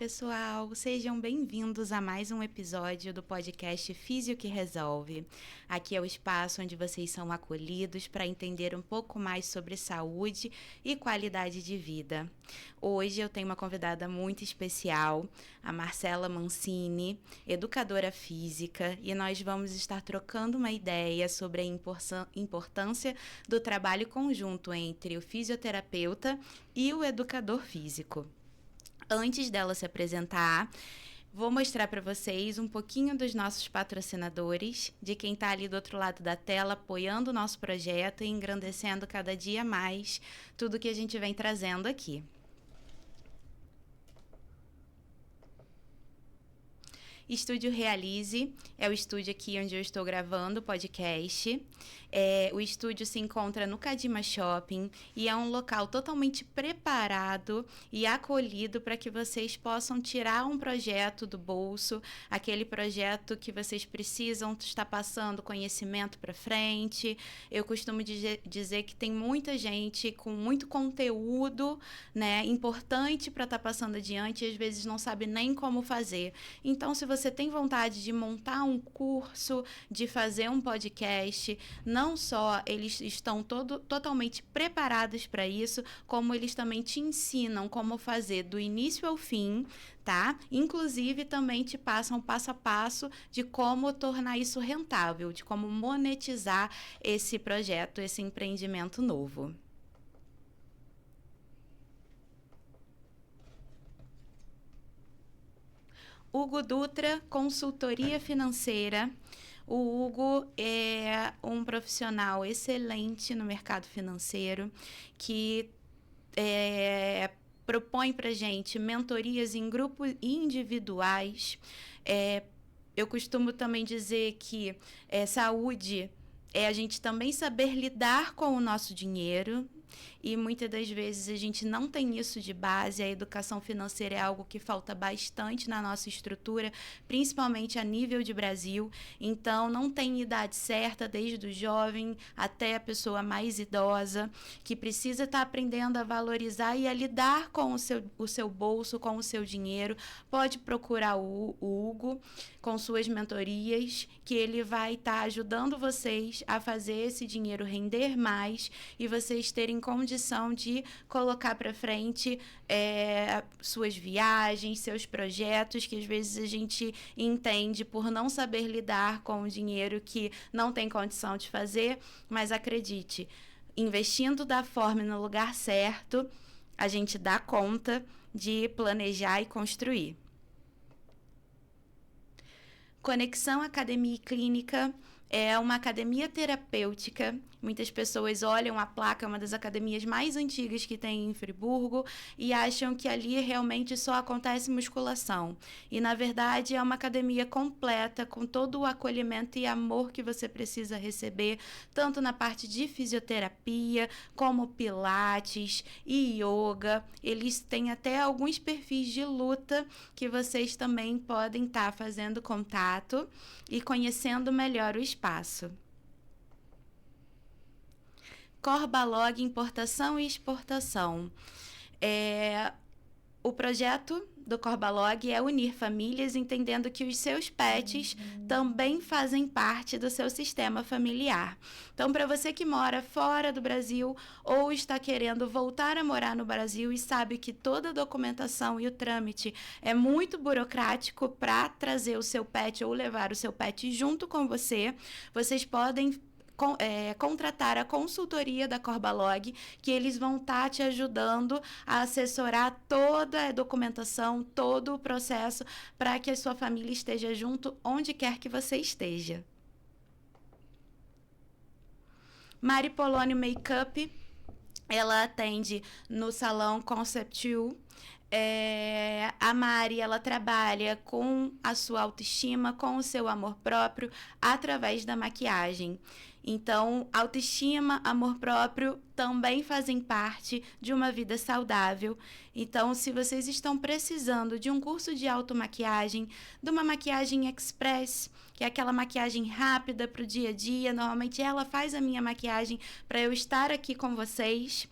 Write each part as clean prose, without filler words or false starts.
pessoal! Sejam bem-vindos a mais um episódio do podcast Físio que Resolve. Aqui é o espaço onde vocês são acolhidos para entender um pouco mais sobre saúde e qualidade de vida. Hoje eu tenho uma convidada muito especial, a Marcela Mancini, educadora física, e nós vamos estar trocando uma ideia sobre a importância do trabalho conjunto entre o fisioterapeuta e o educador físico. Antes dela se apresentar, vou mostrar para vocês um pouquinho dos nossos patrocinadores, de quem está ali do outro lado da tela, apoiando o nosso projeto e engrandecendo cada dia mais tudo que a gente vem trazendo aqui. Estúdio Realize é o estúdio aqui onde eu estou gravando o podcast. O estúdio se encontra no Cadima Shopping e é um local totalmente preparado e acolhido para que vocês possam tirar um projeto do bolso, aquele projeto que vocês precisam estar passando conhecimento para frente. Eu costumo dizer que tem muita gente com muito conteúdo, né, importante para estar passando adiante e às vezes não sabe nem como fazer. Então, se você tem vontade de montar um curso, de fazer um podcast, não só eles estão totalmente preparados para isso, como eles também te ensinam como fazer do início ao fim, tá? Inclusive, também te passam passo a passo de como tornar isso rentável, de como monetizar esse projeto, esse empreendimento novo. Hugo Dutra, consultoria financeira. O Hugo é um profissional excelente no mercado financeiro que propõe para a gente mentorias em grupos individuais. Eu costumo também dizer que saúde é a gente também saber lidar com o nosso dinheiro. E muitas das vezes a gente não tem isso de base. A educação financeira é algo que falta bastante na nossa estrutura, principalmente a nível de Brasil. Então, não tem idade certa, desde o jovem até a pessoa mais idosa, que precisa estar aprendendo a valorizar e a lidar com o seu bolso, com o seu dinheiro. Pode procurar o Hugo com suas mentorias, que ele vai estar ajudando vocês a fazer esse dinheiro render mais e vocês terem condição de colocar para frente suas viagens, seus projetos, que às vezes a gente entende por não saber lidar com o dinheiro que não tem condição de fazer, mas acredite, investindo da forma e no lugar certo, a gente dá conta de planejar e construir. Conexão Academia e Clínica é uma academia terapêutica. Muitas pessoas olham a placa, é uma das academias mais antigas que tem em Friburgo, e acham que ali realmente só acontece musculação. E, na verdade, é uma academia completa, com todo o acolhimento e amor que você precisa receber, tanto na parte de fisioterapia, como pilates e yoga. Eles têm até alguns perfis de luta que vocês também podem estar fazendo contato e conhecendo melhor o espaço. Corbalog Importação e Exportação. O projeto do Corbalog é unir famílias entendendo que os seus pets também fazem parte do seu sistema familiar. Então, para você que mora fora do Brasil ou está querendo voltar a morar no Brasil e sabe que toda a documentação e o trâmite é muito burocrático para trazer o seu pet ou levar o seu pet junto com você, vocês podem contratar a consultoria da Corbalog, que eles vão estar te ajudando a assessorar toda a documentação, todo o processo para que a sua família esteja junto onde quer que você esteja. Mari Polônio Makeup, ela atende no salão Concept You. A Mari, ela trabalha com a sua autoestima, com o seu amor próprio, através da maquiagem. Então, autoestima, amor próprio também fazem parte de uma vida saudável. Então, se vocês estão precisando de um curso de automaquiagem, de uma maquiagem express, que é aquela maquiagem rápida para o dia a dia, normalmente ela faz a minha maquiagem para eu estar aqui com vocês.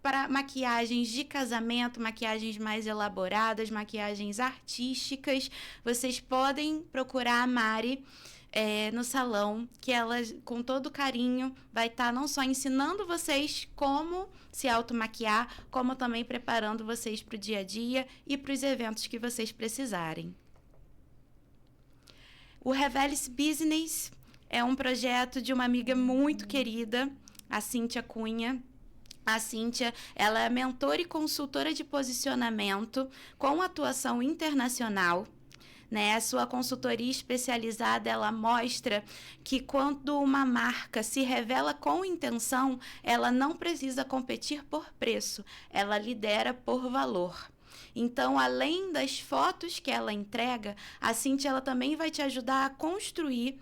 Para maquiagens de casamento, maquiagens mais elaboradas, maquiagens artísticas, vocês podem procurar a Mari no salão, que ela, com todo carinho, vai estar não só ensinando vocês como se automaquiar, como também preparando vocês para o dia a dia e para os eventos que vocês precisarem. O Revele-se Business é um projeto de uma amiga muito querida, a Cíntia Cunha. A Cíntia, ela é mentora e consultora de posicionamento com atuação internacional. Né? A sua consultoria especializada, ela mostra que quando uma marca se revela com intenção, ela não precisa competir por preço, ela lidera por valor. Então, além das fotos que ela entrega, a Cíntia ela também vai te ajudar a construir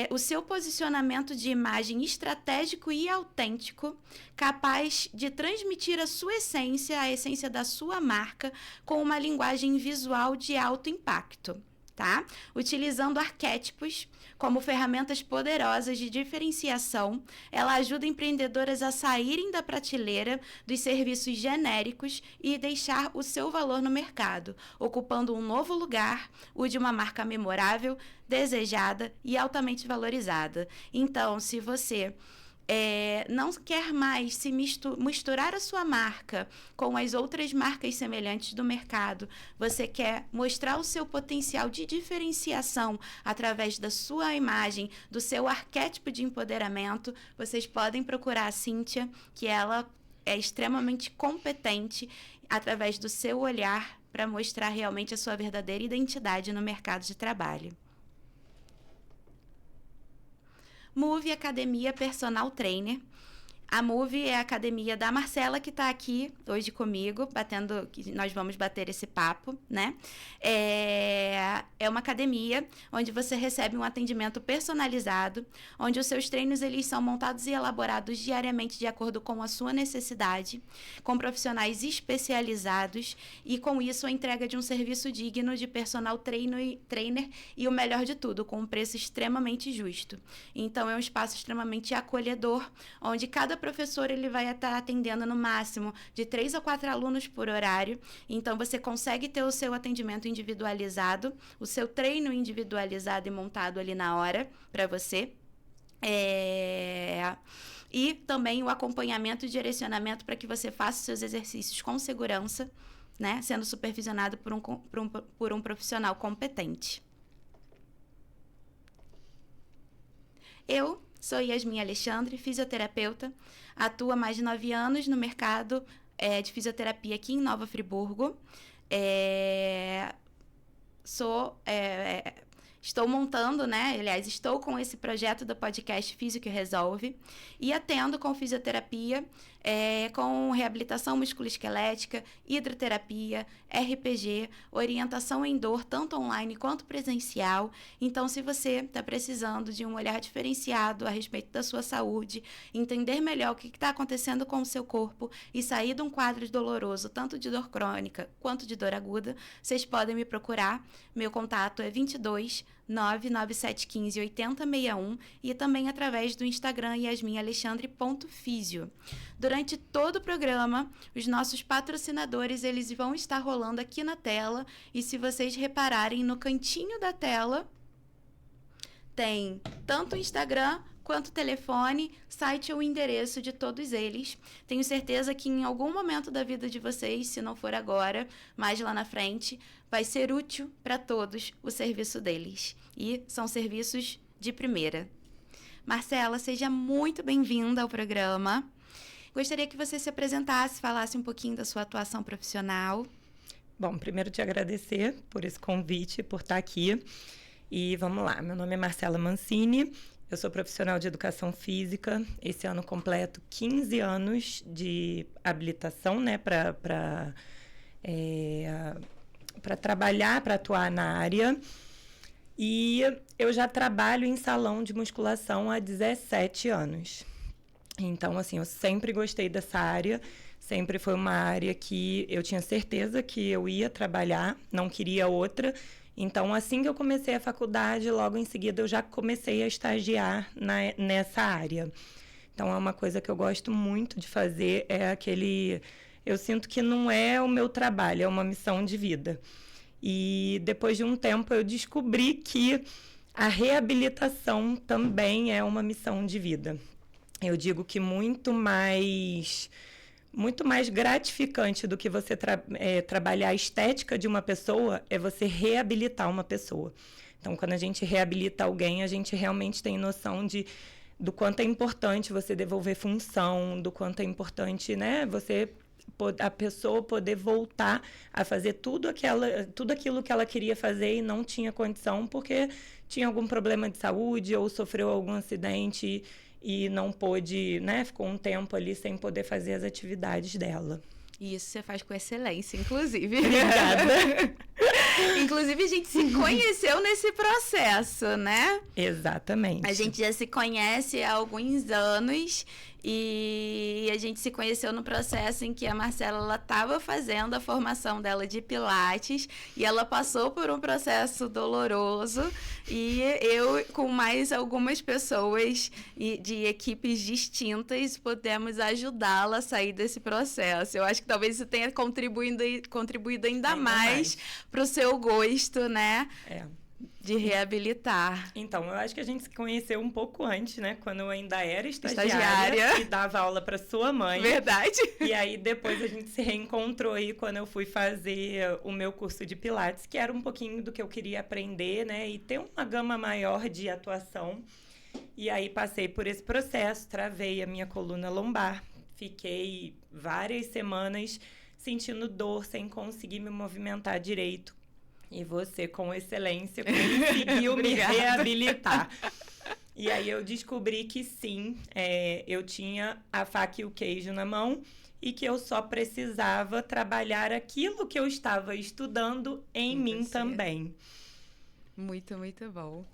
o seu posicionamento de imagem estratégico e autêntico, capaz de transmitir a sua essência, a essência da sua marca, com uma linguagem visual de alto impacto, tá? Utilizando arquétipos como ferramentas poderosas de diferenciação, ela ajuda empreendedoras a saírem da prateleira dos serviços genéricos e deixar o seu valor no mercado, ocupando um novo lugar, o de uma marca memorável, desejada e altamente valorizada. Então, se você não quer mais se misturar a sua marca com as outras marcas semelhantes do mercado, você quer mostrar o seu potencial de diferenciação através da sua imagem, do seu arquétipo de empoderamento, vocês podem procurar a Cíntia, que ela é extremamente competente através do seu olhar para mostrar realmente a sua verdadeira identidade no mercado de trabalho. Move Academia Personal Trainer. A Move é a academia da Marcela, que está aqui hoje comigo, nós vamos bater esse papo, né? É uma academia onde você recebe um atendimento personalizado, onde os seus treinos eles são montados e elaborados diariamente de acordo com a sua necessidade, com profissionais especializados e, com isso, a entrega de um serviço digno de personal trainer e, o melhor de tudo, com um preço extremamente justo. Então, é um espaço extremamente acolhedor, onde cada professor ele vai estar atendendo no máximo de 3 a 4 alunos por horário. Então, você consegue ter o seu atendimento individualizado, o seu treino individualizado e montado ali na hora para você. E também o acompanhamento e direcionamento para que você faça os seus exercícios com segurança, né? Sendo supervisionado por um profissional competente. Eu sou Yasmin Alexandre, fisioterapeuta, atuo há mais de 9 anos no mercado de fisioterapia aqui em Nova Friburgo. Estou montando, né? Aliás, estou com esse projeto do podcast Físio que Resolve e atendo com fisioterapia, com reabilitação musculoesquelética, hidroterapia, RPG, orientação em dor, tanto online quanto presencial. Então, se você está precisando de um olhar diferenciado a respeito da sua saúde, entender melhor o que está acontecendo com o seu corpo e sair de um quadro doloroso, tanto de dor crônica quanto de dor aguda, vocês podem me procurar. Meu contato é 22 99715 8061 e também através do Instagram yasminalexandre.fisio. Durante todo o programa, os nossos patrocinadores eles vão estar rolando aqui na tela e se vocês repararem no cantinho da tela, tem tanto o Instagram quanto o telefone, site ou endereço de todos eles. Tenho certeza que em algum momento da vida de vocês, se não for agora, mais lá na frente, vai ser útil para todos o serviço deles. E são serviços de primeira. Marcela, seja muito bem-vinda ao programa. Gostaria que você se apresentasse, falasse um pouquinho da sua atuação profissional. Bom, primeiro te agradecer por esse convite, por estar aqui. E vamos lá, meu nome é Marcela Mancini, eu sou profissional de educação física. Esse ano completo 15 anos de habilitação, né, para trabalhar, para atuar na área. E eu já trabalho em salão de musculação há 17 anos. Então, assim, eu sempre gostei dessa área, sempre foi uma área que eu tinha certeza que eu ia trabalhar, não queria outra. Então, assim que eu comecei a faculdade, logo em seguida eu já comecei a estagiar nessa área. Então, é uma coisa que eu gosto muito de fazer, é aquele... Eu sinto que não é o meu trabalho, é uma missão de vida. E depois de um tempo eu descobri que a reabilitação também é uma missão de vida. Eu digo que muito mais gratificante do que você trabalhar a estética de uma pessoa é você reabilitar uma pessoa. Então, quando a gente reabilita alguém, a gente realmente tem noção do quanto é importante você devolver função, do quanto é importante, né, a pessoa poder voltar a fazer tudo aquilo que ela queria fazer e não tinha condição porque tinha algum problema de saúde ou sofreu algum acidente e não pôde, né, ficou um tempo ali sem poder fazer as atividades dela. E isso você faz com excelência, inclusive. Obrigada. Inclusive, a gente se conheceu nesse processo, né? Exatamente. A gente já se conhece há alguns anos e a gente se conheceu no processo em que a Marcela estava fazendo a formação dela de Pilates e ela passou por um processo doloroso e eu, com mais algumas pessoas de equipes distintas, pudemos ajudá-la a sair desse processo. Eu acho que talvez isso tenha contribuído ainda mais para o seu gosto, né? De reabilitar. Então, eu acho que a gente se conheceu um pouco antes, né? Quando eu ainda era estagiária. E dava aula para sua mãe. Verdade. E aí, depois a gente se reencontrou aí quando eu fui fazer o meu curso de Pilates, que era um pouquinho do que eu queria aprender, né? E ter uma gama maior de atuação. E aí, passei por esse processo, travei a minha coluna lombar. Fiquei várias semanas sentindo dor, sem conseguir me movimentar direito. E você, com excelência, conseguiu me reabilitar. E aí eu descobri que sim, eu tinha a faca e o queijo na mão e que eu só precisava trabalhar aquilo que eu estava estudando em mim também. Muito, muito bom.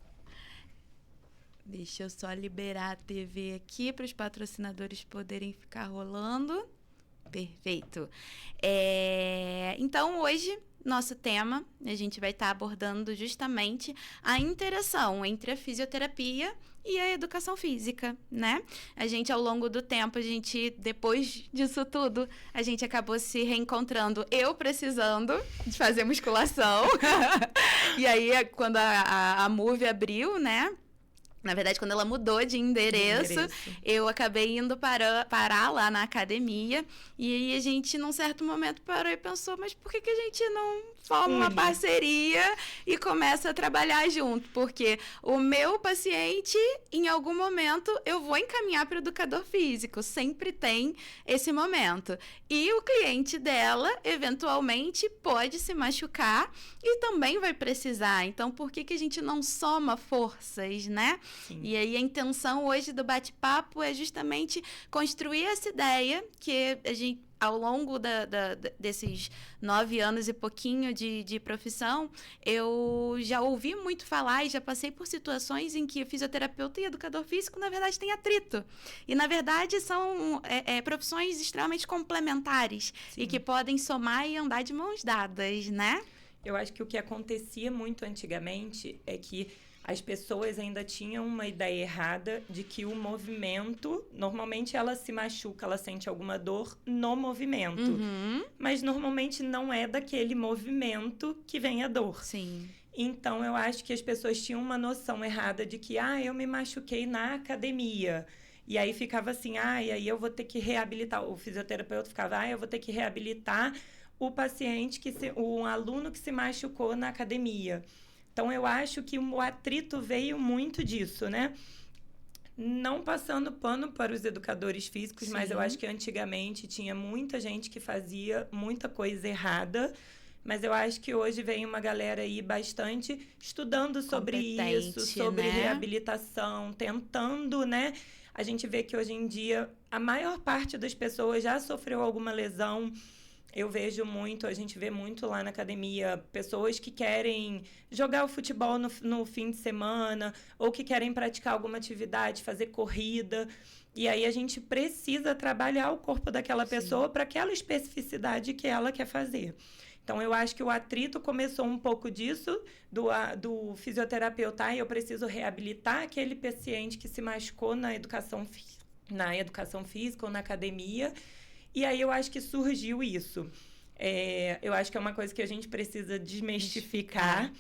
Deixa eu só liberar a TV aqui para os patrocinadores poderem ficar rolando. Perfeito. Então, hoje, nosso tema, a gente vai estar abordando justamente a interação entre a fisioterapia e a educação física, né? A gente, ao longo do tempo, depois disso tudo, a gente acabou se reencontrando, eu precisando de fazer musculação. E aí, quando a Move abriu, né? Na verdade, quando ela mudou de endereço, eu acabei indo parar lá na academia. E aí a gente, num certo momento, parou e pensou, mas por que a gente não forma uma parceria e começa a trabalhar junto? Porque o meu paciente, em algum momento, eu vou encaminhar para o educador físico. Sempre tem esse momento. E o cliente dela, eventualmente, pode se machucar e também vai precisar. Então, por que a gente não soma forças, né? Sim. E aí a intenção hoje do bate-papo é justamente construir essa ideia que a gente, ao longo desses 9 anos e pouquinho de profissão, eu já ouvi muito falar e já passei por situações em que o fisioterapeuta e educador físico, na verdade, têm atrito. E, na verdade, são profissões extremamente complementares. Sim. E que podem somar e andar de mãos dadas, né? Eu acho que o que acontecia muito antigamente é que as pessoas ainda tinham uma ideia errada de que o movimento, normalmente ela se machuca, ela sente alguma dor no movimento. Uhum. Mas normalmente não é daquele movimento que vem a dor. Sim. Então, eu acho que as pessoas tinham uma noção errada de que, eu me machuquei na academia. E aí ficava assim, e aí eu vou ter que reabilitar. O fisioterapeuta ficava, eu vou ter que reabilitar o paciente, o aluno que se machucou na academia. Então, eu acho que o atrito veio muito disso, né? Não passando pano para os educadores físicos, sim, mas eu acho que antigamente tinha muita gente que fazia muita coisa errada, mas eu acho que hoje vem uma galera aí bastante estudando sobre isso, sobre reabilitação, tentando, né? A gente vê que hoje em dia a maior parte das pessoas já sofreu alguma lesão, Eu vejo muito, a gente vê muito lá na academia, pessoas que querem jogar o futebol no fim de semana, ou que querem praticar alguma atividade, fazer corrida. E aí a gente precisa trabalhar o corpo daquela pessoa para aquela especificidade que ela quer fazer. Então, eu acho que o atrito começou um pouco disso, do fisioterapeuta, e eu preciso reabilitar aquele paciente que se machucou na educação física ou na academia. E aí eu acho que surgiu isso. Eu acho que é uma coisa que a gente precisa desmistificar,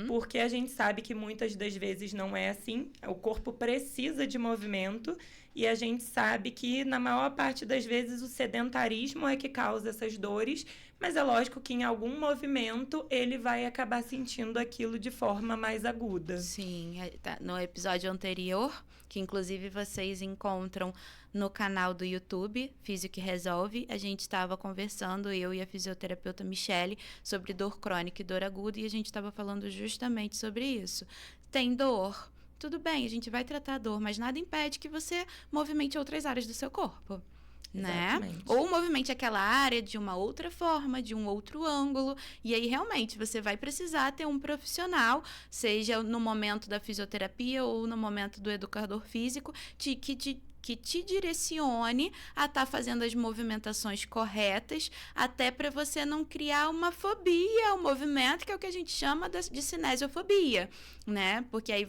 porque a gente sabe que muitas das vezes não é assim. O corpo precisa de movimento e a gente sabe que, na maior parte das vezes, o sedentarismo é que causa essas dores, mas é lógico que em algum movimento ele vai acabar sentindo aquilo de forma mais aguda. Sim, no episódio anterior, que inclusive vocês encontram no canal do YouTube, Físio que Resolve, a gente estava conversando, eu e a fisioterapeuta Michele, sobre dor crônica e dor aguda, e a gente estava falando justamente sobre isso. Tem dor, tudo bem, a gente vai tratar a dor, mas nada impede que você movimente outras áreas do seu corpo. Né? Ou movimente aquela área de uma outra forma, de um outro ângulo, e aí realmente você vai precisar ter um profissional, seja no momento da fisioterapia ou no momento do educador físico, que te direcione a estar fazendo as movimentações corretas, até para você não criar uma fobia ao movimento, que é o que a gente chama de cinesiofobia, né? Porque aí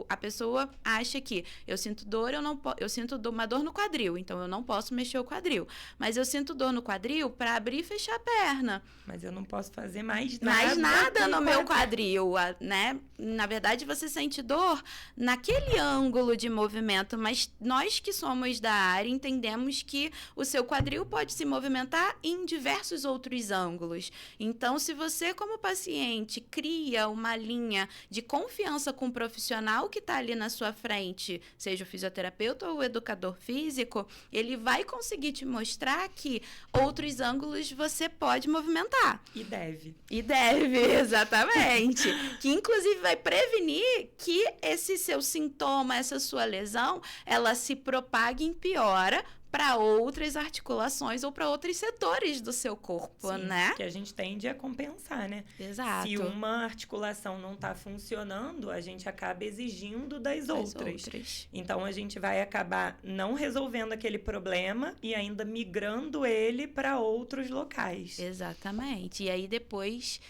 a pessoa acha que eu sinto dor, eu sinto uma dor no quadril, então eu não posso mexer o quadril. Mas eu sinto dor no quadril para abrir e fechar a perna. Mas eu não posso fazer mais nada. Mais nada no meu quadril, né? Na verdade, você sente dor naquele ângulo de movimento, mas nós que somos da área entendemos que o seu quadril pode se movimentar em diversos outros ângulos. Então, se você, como paciente, cria uma linha de confiança com o profissional que está ali na sua frente, seja o fisioterapeuta ou o educador físico, ele vai conseguir te mostrar que outros ângulos você pode movimentar. E deve. E deve, exatamente. Que, inclusive, vai prevenir que esse seu sintoma, essa sua lesão, ela se propague e piora para outras articulações ou para outros setores do seu corpo, sim, né? Que a gente tende a compensar, né? Exato. Se uma articulação não está funcionando, a gente acaba exigindo das outras. Então, a gente vai acabar não resolvendo aquele problema e ainda migrando ele para outros locais. Exatamente. E aí, depois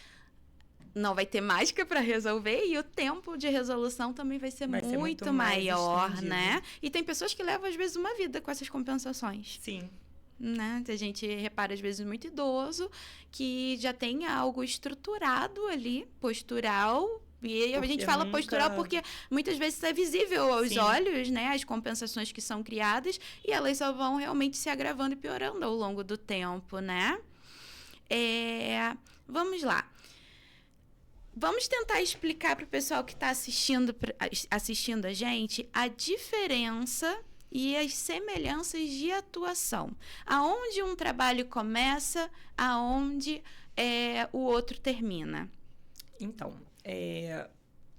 não vai ter mágica para resolver e o tempo de resolução também vai ser muito maior, né? E tem pessoas que levam, às vezes, uma vida com essas compensações. Sim. Né? A gente repara, às vezes, muito idoso que já tem algo estruturado ali, postural. E a gente fala postural porque muitas vezes é visível aos olhos, né? As compensações que são criadas e elas só vão realmente se agravando e piorando ao longo do tempo, né? Vamos lá. Vamos tentar explicar para o pessoal que está assistindo a gente a diferença e as semelhanças de atuação. Aonde um trabalho começa, aonde o outro termina. Então,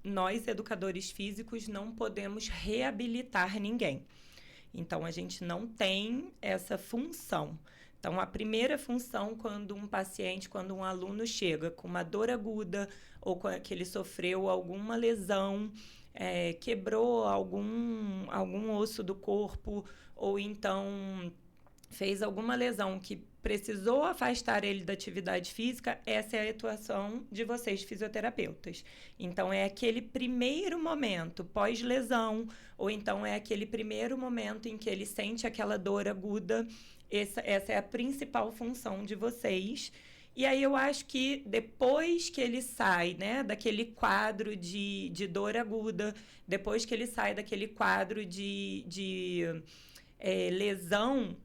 nós, educadores físicos, não podemos reabilitar ninguém. Então, a gente não tem essa função. Então, a primeira função, quando um aluno chega com uma dor aguda ou que ele sofreu alguma lesão, quebrou algum osso do corpo, ou então fez alguma lesão que precisou afastar ele da atividade física, essa é a atuação de vocês, fisioterapeutas. Então, é aquele primeiro momento pós-lesão, ou então é aquele primeiro momento em que ele sente aquela dor aguda. Essa é a principal função de vocês. E aí eu acho que depois que ele sai, né, daquele quadro de dor aguda, depois que ele sai daquele quadro de lesão,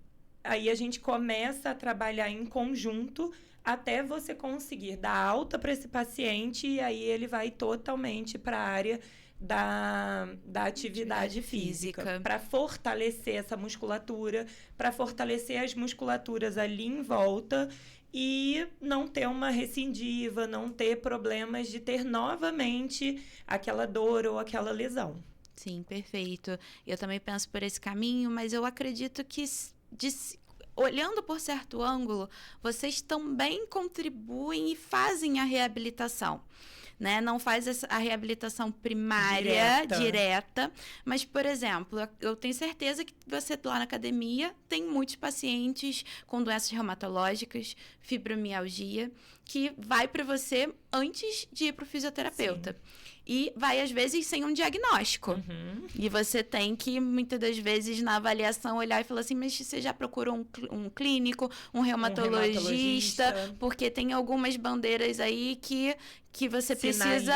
aí a gente começa a trabalhar em conjunto até você conseguir dar alta para esse paciente e aí ele vai totalmente para a área da atividade física, para fortalecer essa musculatura, para fortalecer as musculaturas ali em volta e não ter uma recidiva, não ter problemas de ter novamente aquela dor ou aquela lesão. Sim, perfeito. Eu também penso por esse caminho, mas eu acredito que olhando por certo ângulo, vocês também contribuem e fazem a reabilitação. Né? Não faz a reabilitação primária, direta, mas, por exemplo, eu tenho certeza que você lá na academia tem muitos pacientes com doenças reumatológicas, fibromialgia, que vai para você antes de ir para o fisioterapeuta. Sim. E vai, às vezes, sem um diagnóstico. E você tem que, muitas das vezes, na avaliação, olhar e falar assim, mas você já procurou um clínico, um reumatologista? Porque tem algumas bandeiras aí que você precisa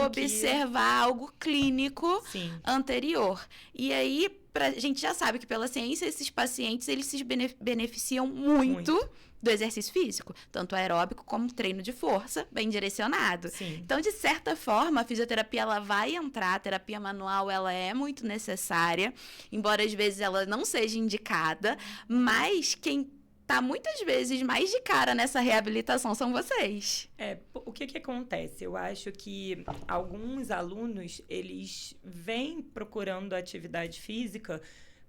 observar algo clínico anterior. E aí, a gente já sabe que pela ciência, esses pacientes, eles se beneficiam muito do exercício físico, tanto aeróbico como treino de força, bem direcionado. Sim. Então, de certa forma, a fisioterapia ela vai entrar, a terapia manual ela é muito necessária, embora às vezes ela não seja indicada, mas quem tá muitas vezes mais de cara nessa reabilitação são vocês. O que acontece? Eu acho que alguns alunos, eles vêm procurando atividade física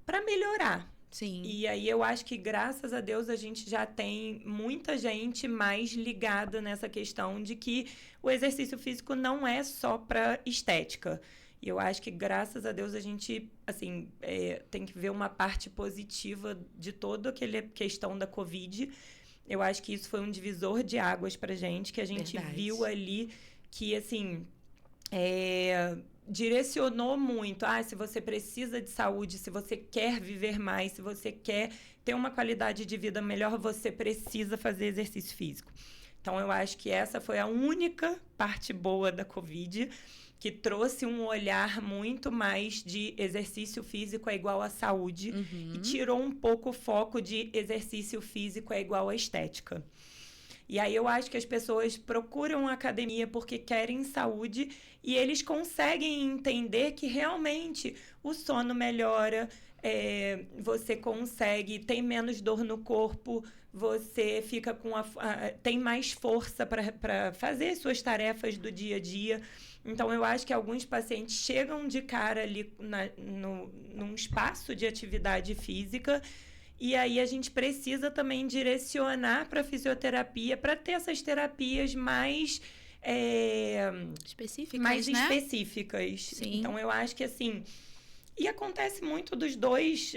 para melhorar. Sim. E aí eu acho que, graças a Deus, a gente já tem muita gente mais ligada nessa questão de que o exercício físico não é só para estética. E eu acho que, graças a Deus, a gente, assim, tem que ver uma parte positiva de toda aquela questão da Covid. Eu acho que isso foi um divisor de águas pra gente, que a gente viu ali que, assim, direcionou muito. Se você precisa de saúde, se você quer viver mais, se você quer ter uma qualidade de vida melhor, você precisa fazer exercício físico. Então, eu acho que essa foi a única parte boa da Covid, que trouxe um olhar muito mais de exercício físico é igual a saúde e tirou um pouco o foco de exercício físico é igual a estética. E aí eu acho que as pessoas procuram a academia porque querem saúde e eles conseguem entender que realmente o sono melhora, você consegue, tem menos dor no corpo, você fica com tem mais força para fazer suas tarefas do dia a dia. Então, eu acho que alguns pacientes chegam de cara ali num espaço de atividade física e aí a gente precisa também direcionar para a fisioterapia para ter essas terapias mais específicas, específicas. Sim. Então, eu acho que assim... E acontece muito dos dois,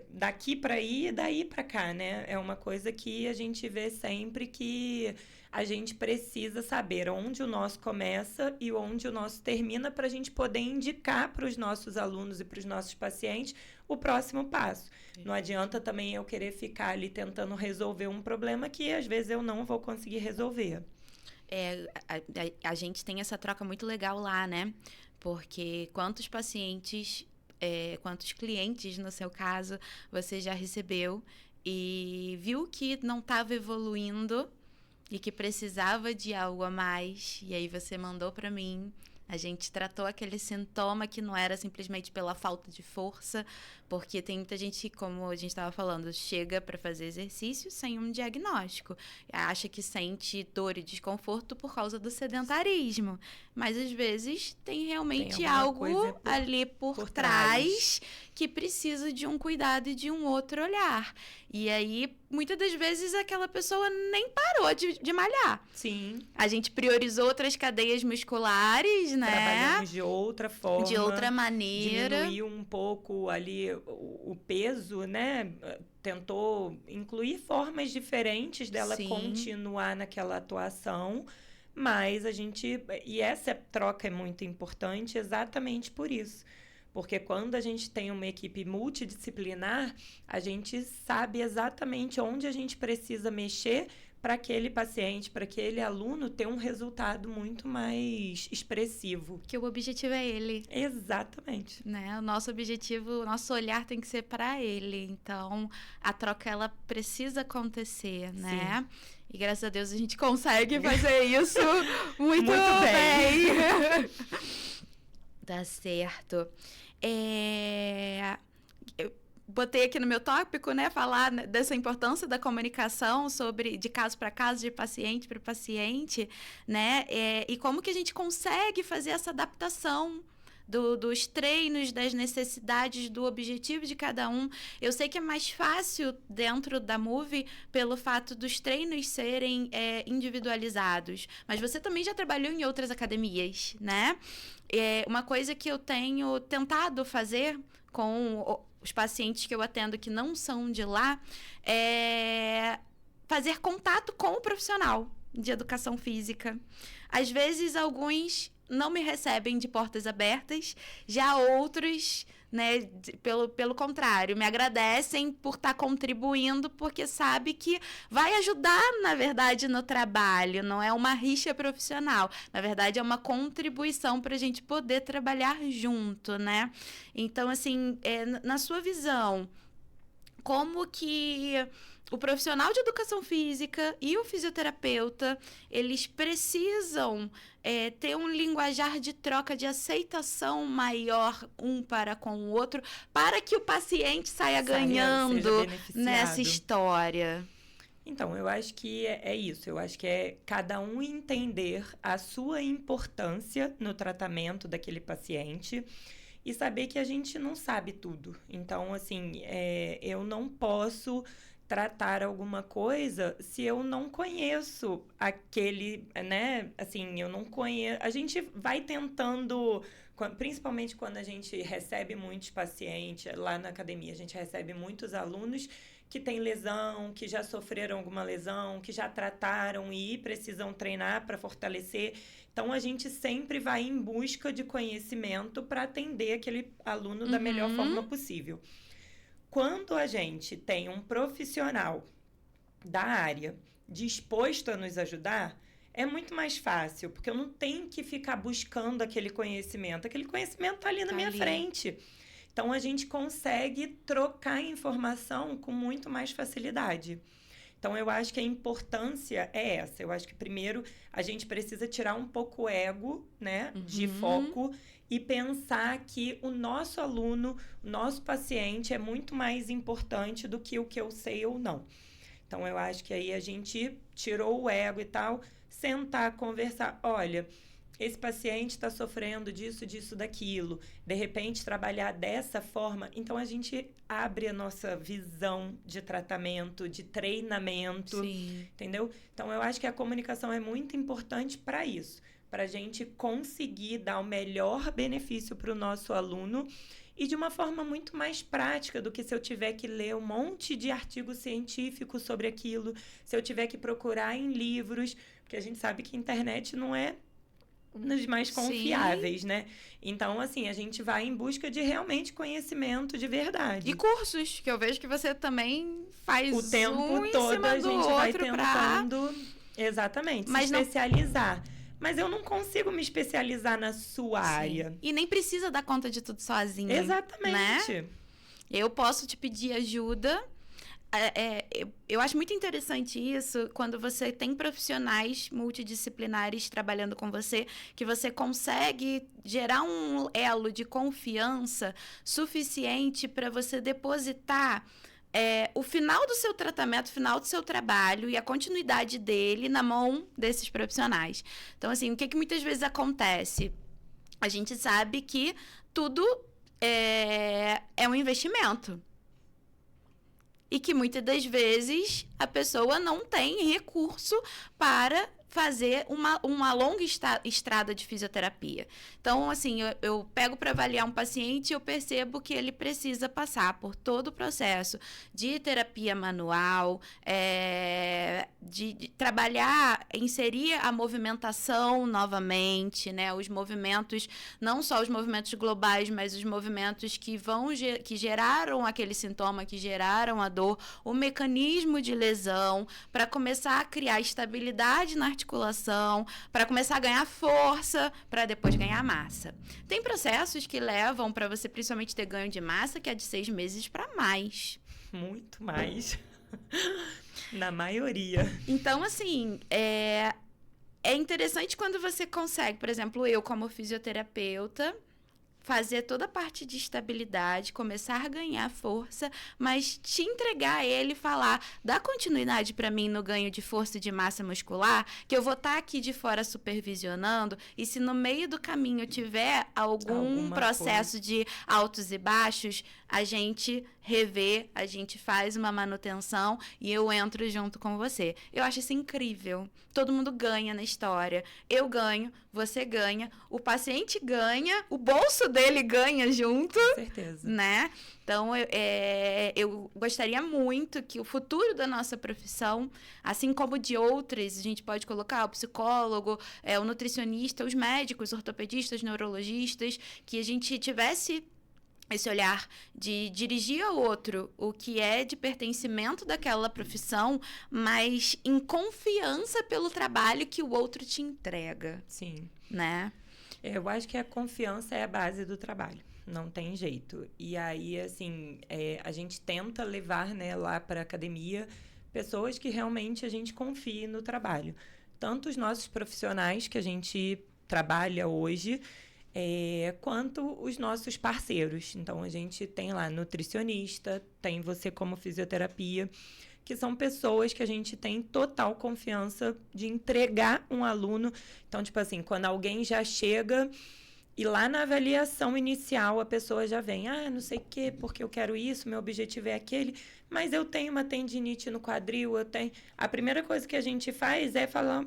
daqui para aí e daí para cá, né? É uma coisa que a gente vê sempre que a gente precisa saber onde o nosso começa e onde o nosso termina para a gente poder indicar para os nossos alunos e para os nossos pacientes o próximo passo. Não adianta também eu querer ficar ali tentando resolver um problema que às vezes eu não vou conseguir resolver. A gente tem essa troca muito legal lá, né? Porque quantos pacientes... quantos clientes, no seu caso, você já recebeu e viu que não estava evoluindo e que precisava de algo a mais, e aí você mandou para mim, a gente tratou aquele sintoma que não era simplesmente pela falta de força, porque tem muita gente, como a gente estava falando, chega para fazer exercício sem um diagnóstico, acha que sente dor e desconforto por causa do sedentarismo, mas às vezes tem realmente algo ali por trás que precisa de um cuidado e de um outro olhar. E aí, muitas das vezes, aquela pessoa nem parou de malhar. Sim. A gente priorizou outras cadeias musculares, né? Trabalhamos de outra forma. De outra maneira. Diminuiu um pouco ali o peso, né? Tentou incluir formas diferentes dela continuar naquela atuação. Mas a gente... E essa troca é muito importante exatamente por isso. Porque quando a gente tem uma equipe multidisciplinar, a gente sabe exatamente onde a gente precisa mexer para aquele paciente, para aquele aluno ter um resultado muito mais expressivo. Que o objetivo é ele. Exatamente. Né? O nosso objetivo, o nosso olhar tem que ser para ele. Então, a troca, ela precisa acontecer, né? Sim. E graças a Deus a gente consegue fazer isso muito bem. Tá certo. Eu botei aqui no meu tópico, né, falar dessa importância da comunicação de caso para caso, de paciente para paciente, né, e como que a gente consegue fazer essa adaptação, dos treinos, das necessidades, do objetivo de cada um. Eu sei que é mais fácil dentro da Move pelo fato dos treinos serem individualizados, mas você também já trabalhou em outras academias, né? Uma coisa que eu tenho tentado fazer com os pacientes que eu atendo que não são de lá é fazer contato com o profissional de educação física. Às vezes, alguns não me recebem de portas abertas, já outros, né, pelo contrário, me agradecem por estar contribuindo, porque sabe que vai ajudar, na verdade, no trabalho, não é uma rixa profissional, na verdade é uma contribuição para a gente poder trabalhar junto, né? Então, assim, na sua visão, como que o profissional de educação física e o fisioterapeuta, eles precisam ter um linguajar de troca, de aceitação maior um para com o outro, para que o paciente saia ganhando nessa história? Então, eu acho que é isso. Eu acho que é cada um entender a sua importância no tratamento daquele paciente e saber que a gente não sabe tudo. Então, assim, eu não posso tratar alguma coisa se eu não conheço aquele, né? Assim, eu não conheço. A gente vai tentando, principalmente quando a gente recebe muitos pacientes lá na academia, a gente recebe muitos alunos que têm lesão, que já sofreram alguma lesão, que já trataram e precisam treinar para fortalecer. Então, a gente sempre vai em busca de conhecimento para atender aquele aluno da melhor forma possível. Quando a gente tem um profissional da área disposto a nos ajudar, é muito mais fácil, porque eu não tenho que ficar buscando aquele conhecimento. Aquele conhecimento está ali na minha frente. Então, a gente consegue trocar informação com muito mais facilidade. Então, eu acho que a importância é essa. Eu acho que, primeiro, a gente precisa tirar um pouco o ego, né, de foco e pensar que o nosso aluno, o nosso paciente é muito mais importante do que o que eu sei ou não. Então, eu acho que aí a gente tirou o ego e tal, sentar, conversar. Olha, esse paciente está sofrendo disso, disso, daquilo. De repente, trabalhar dessa forma. Então, a gente abre a nossa visão de tratamento, de treinamento. Sim. Entendeu? Então, eu acho que a comunicação é muito importante para isso. Para a gente conseguir dar o melhor benefício para o nosso aluno e de uma forma muito mais prática do que se eu tiver que ler um monte de artigos científicos sobre aquilo, se eu tiver que procurar em livros, porque a gente sabe que a internet não é nos mais confiáveis, né? Então, assim, a gente vai em busca de realmente conhecimento de verdade. E cursos, que eu vejo que você também faz o tempo todo a gente vai tentando exatamente se especializar. Mas eu não consigo me especializar na sua área. E nem precisa dar conta de tudo sozinha. Exatamente. Né? Eu posso te pedir ajuda. Eu acho muito interessante isso quando você tem profissionais multidisciplinares trabalhando com você, que você consegue gerar um elo de confiança suficiente para você depositar o final do seu tratamento, o final do seu trabalho e a continuidade dele na mão desses profissionais. Então, assim, o que muitas vezes acontece? A gente sabe que tudo é um investimento. E que muitas das vezes a pessoa não tem recurso para fazer uma longa estrada de fisioterapia. Então, assim, eu pego para avaliar um paciente e eu percebo que ele precisa passar por todo o processo de terapia manual, de trabalhar, inserir a movimentação novamente, né? Os movimentos, não só os movimentos globais, mas os movimentos que geraram aquele sintoma, que geraram a dor, o mecanismo de lesão, para começar a criar estabilidade na articulação, para começar a ganhar força, para depois ganhar massa. Tem processos que levam para você principalmente ter ganho de massa, que é de 6 meses para mais. Muito mais. Na maioria. Então, assim, é interessante quando você consegue, por exemplo, eu como fisioterapeuta, fazer toda a parte de estabilidade, começar a ganhar força, mas te entregar a ele e falar, dá continuidade para mim no ganho de força e de massa muscular, que eu vou estar aqui de fora supervisionando, e se no meio do caminho tiver algum processo de altos e baixos, a gente revê, a gente faz uma manutenção e eu entro junto com você. Eu acho isso incrível. Todo mundo ganha na história. Eu ganho, você ganha, o paciente ganha, o bolso dele ganha junto. Com certeza. Né? Então, eu gostaria muito que o futuro da nossa profissão, assim como de outras, a gente pode colocar o psicólogo, o nutricionista, os médicos, ortopedistas, neurologistas, que a gente tivesse esse olhar de dirigir ao outro o que é de pertencimento daquela profissão, mas em confiança pelo trabalho que o outro te entrega. Sim. Né? Eu acho que a confiança é a base do trabalho. Não tem jeito. E aí, assim, a gente tenta levar, né, lá para a academia pessoas que realmente a gente confie no trabalho. Tanto os nossos profissionais que a gente trabalha hoje, quanto os nossos parceiros. Então, a gente tem lá nutricionista, tem você como fisioterapia, que são pessoas que a gente tem total confiança de entregar um aluno. Então, tipo assim, quando alguém já chega e lá na avaliação inicial a pessoa já vem, não sei o quê, porque eu quero isso, meu objetivo é aquele, mas eu tenho uma tendinite no quadril, eu tenho... A primeira coisa que a gente faz é falar...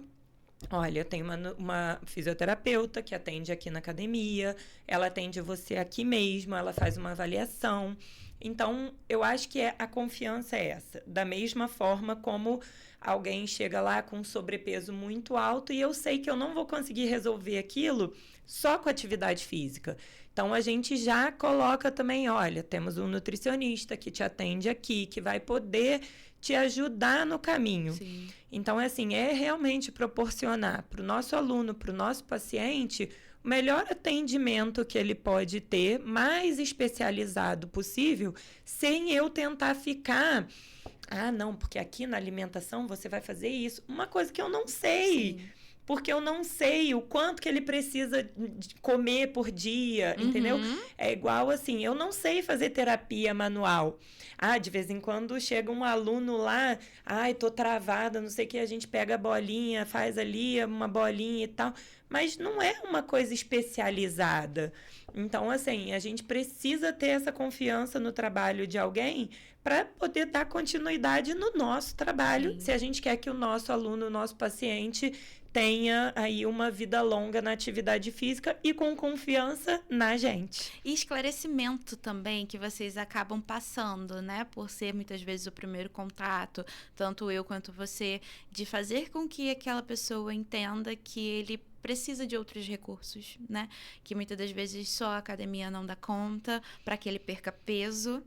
Olha, eu tenho uma fisioterapeuta que atende aqui na academia, ela atende você aqui mesmo, ela faz uma avaliação. Então, eu acho que a confiança é essa. Da mesma forma como alguém chega lá com um sobrepeso muito alto e eu sei que eu não vou conseguir resolver aquilo só com atividade física. Então, a gente já coloca também, olha, temos um nutricionista que te atende aqui, que vai poder te ajudar no caminho. Sim. Então, assim, é realmente proporcionar para o nosso aluno, para o nosso paciente, o melhor atendimento que ele pode ter, mais especializado possível, sem eu tentar ficar... não, porque aqui na alimentação você vai fazer isso. Uma coisa que eu não sei. Sim. Porque eu não sei o quanto que ele precisa de comer por dia, entendeu? É igual assim, eu não sei fazer terapia manual. De vez em quando chega um aluno lá, tô travada, não sei o que, a gente pega a bolinha, faz ali uma bolinha e tal, mas não é uma coisa especializada. Então, assim, a gente precisa ter essa confiança no trabalho de alguém para poder dar continuidade no nosso trabalho, se a gente quer que o nosso aluno, o nosso paciente tenha aí uma vida longa na atividade física e com confiança na gente. E esclarecimento também que vocês acabam passando, né? Por ser muitas vezes o primeiro contato, tanto eu quanto você, de fazer com que aquela pessoa entenda que ele precisa de outros recursos, né? Que muitas das vezes só a academia não dá conta para que ele perca peso,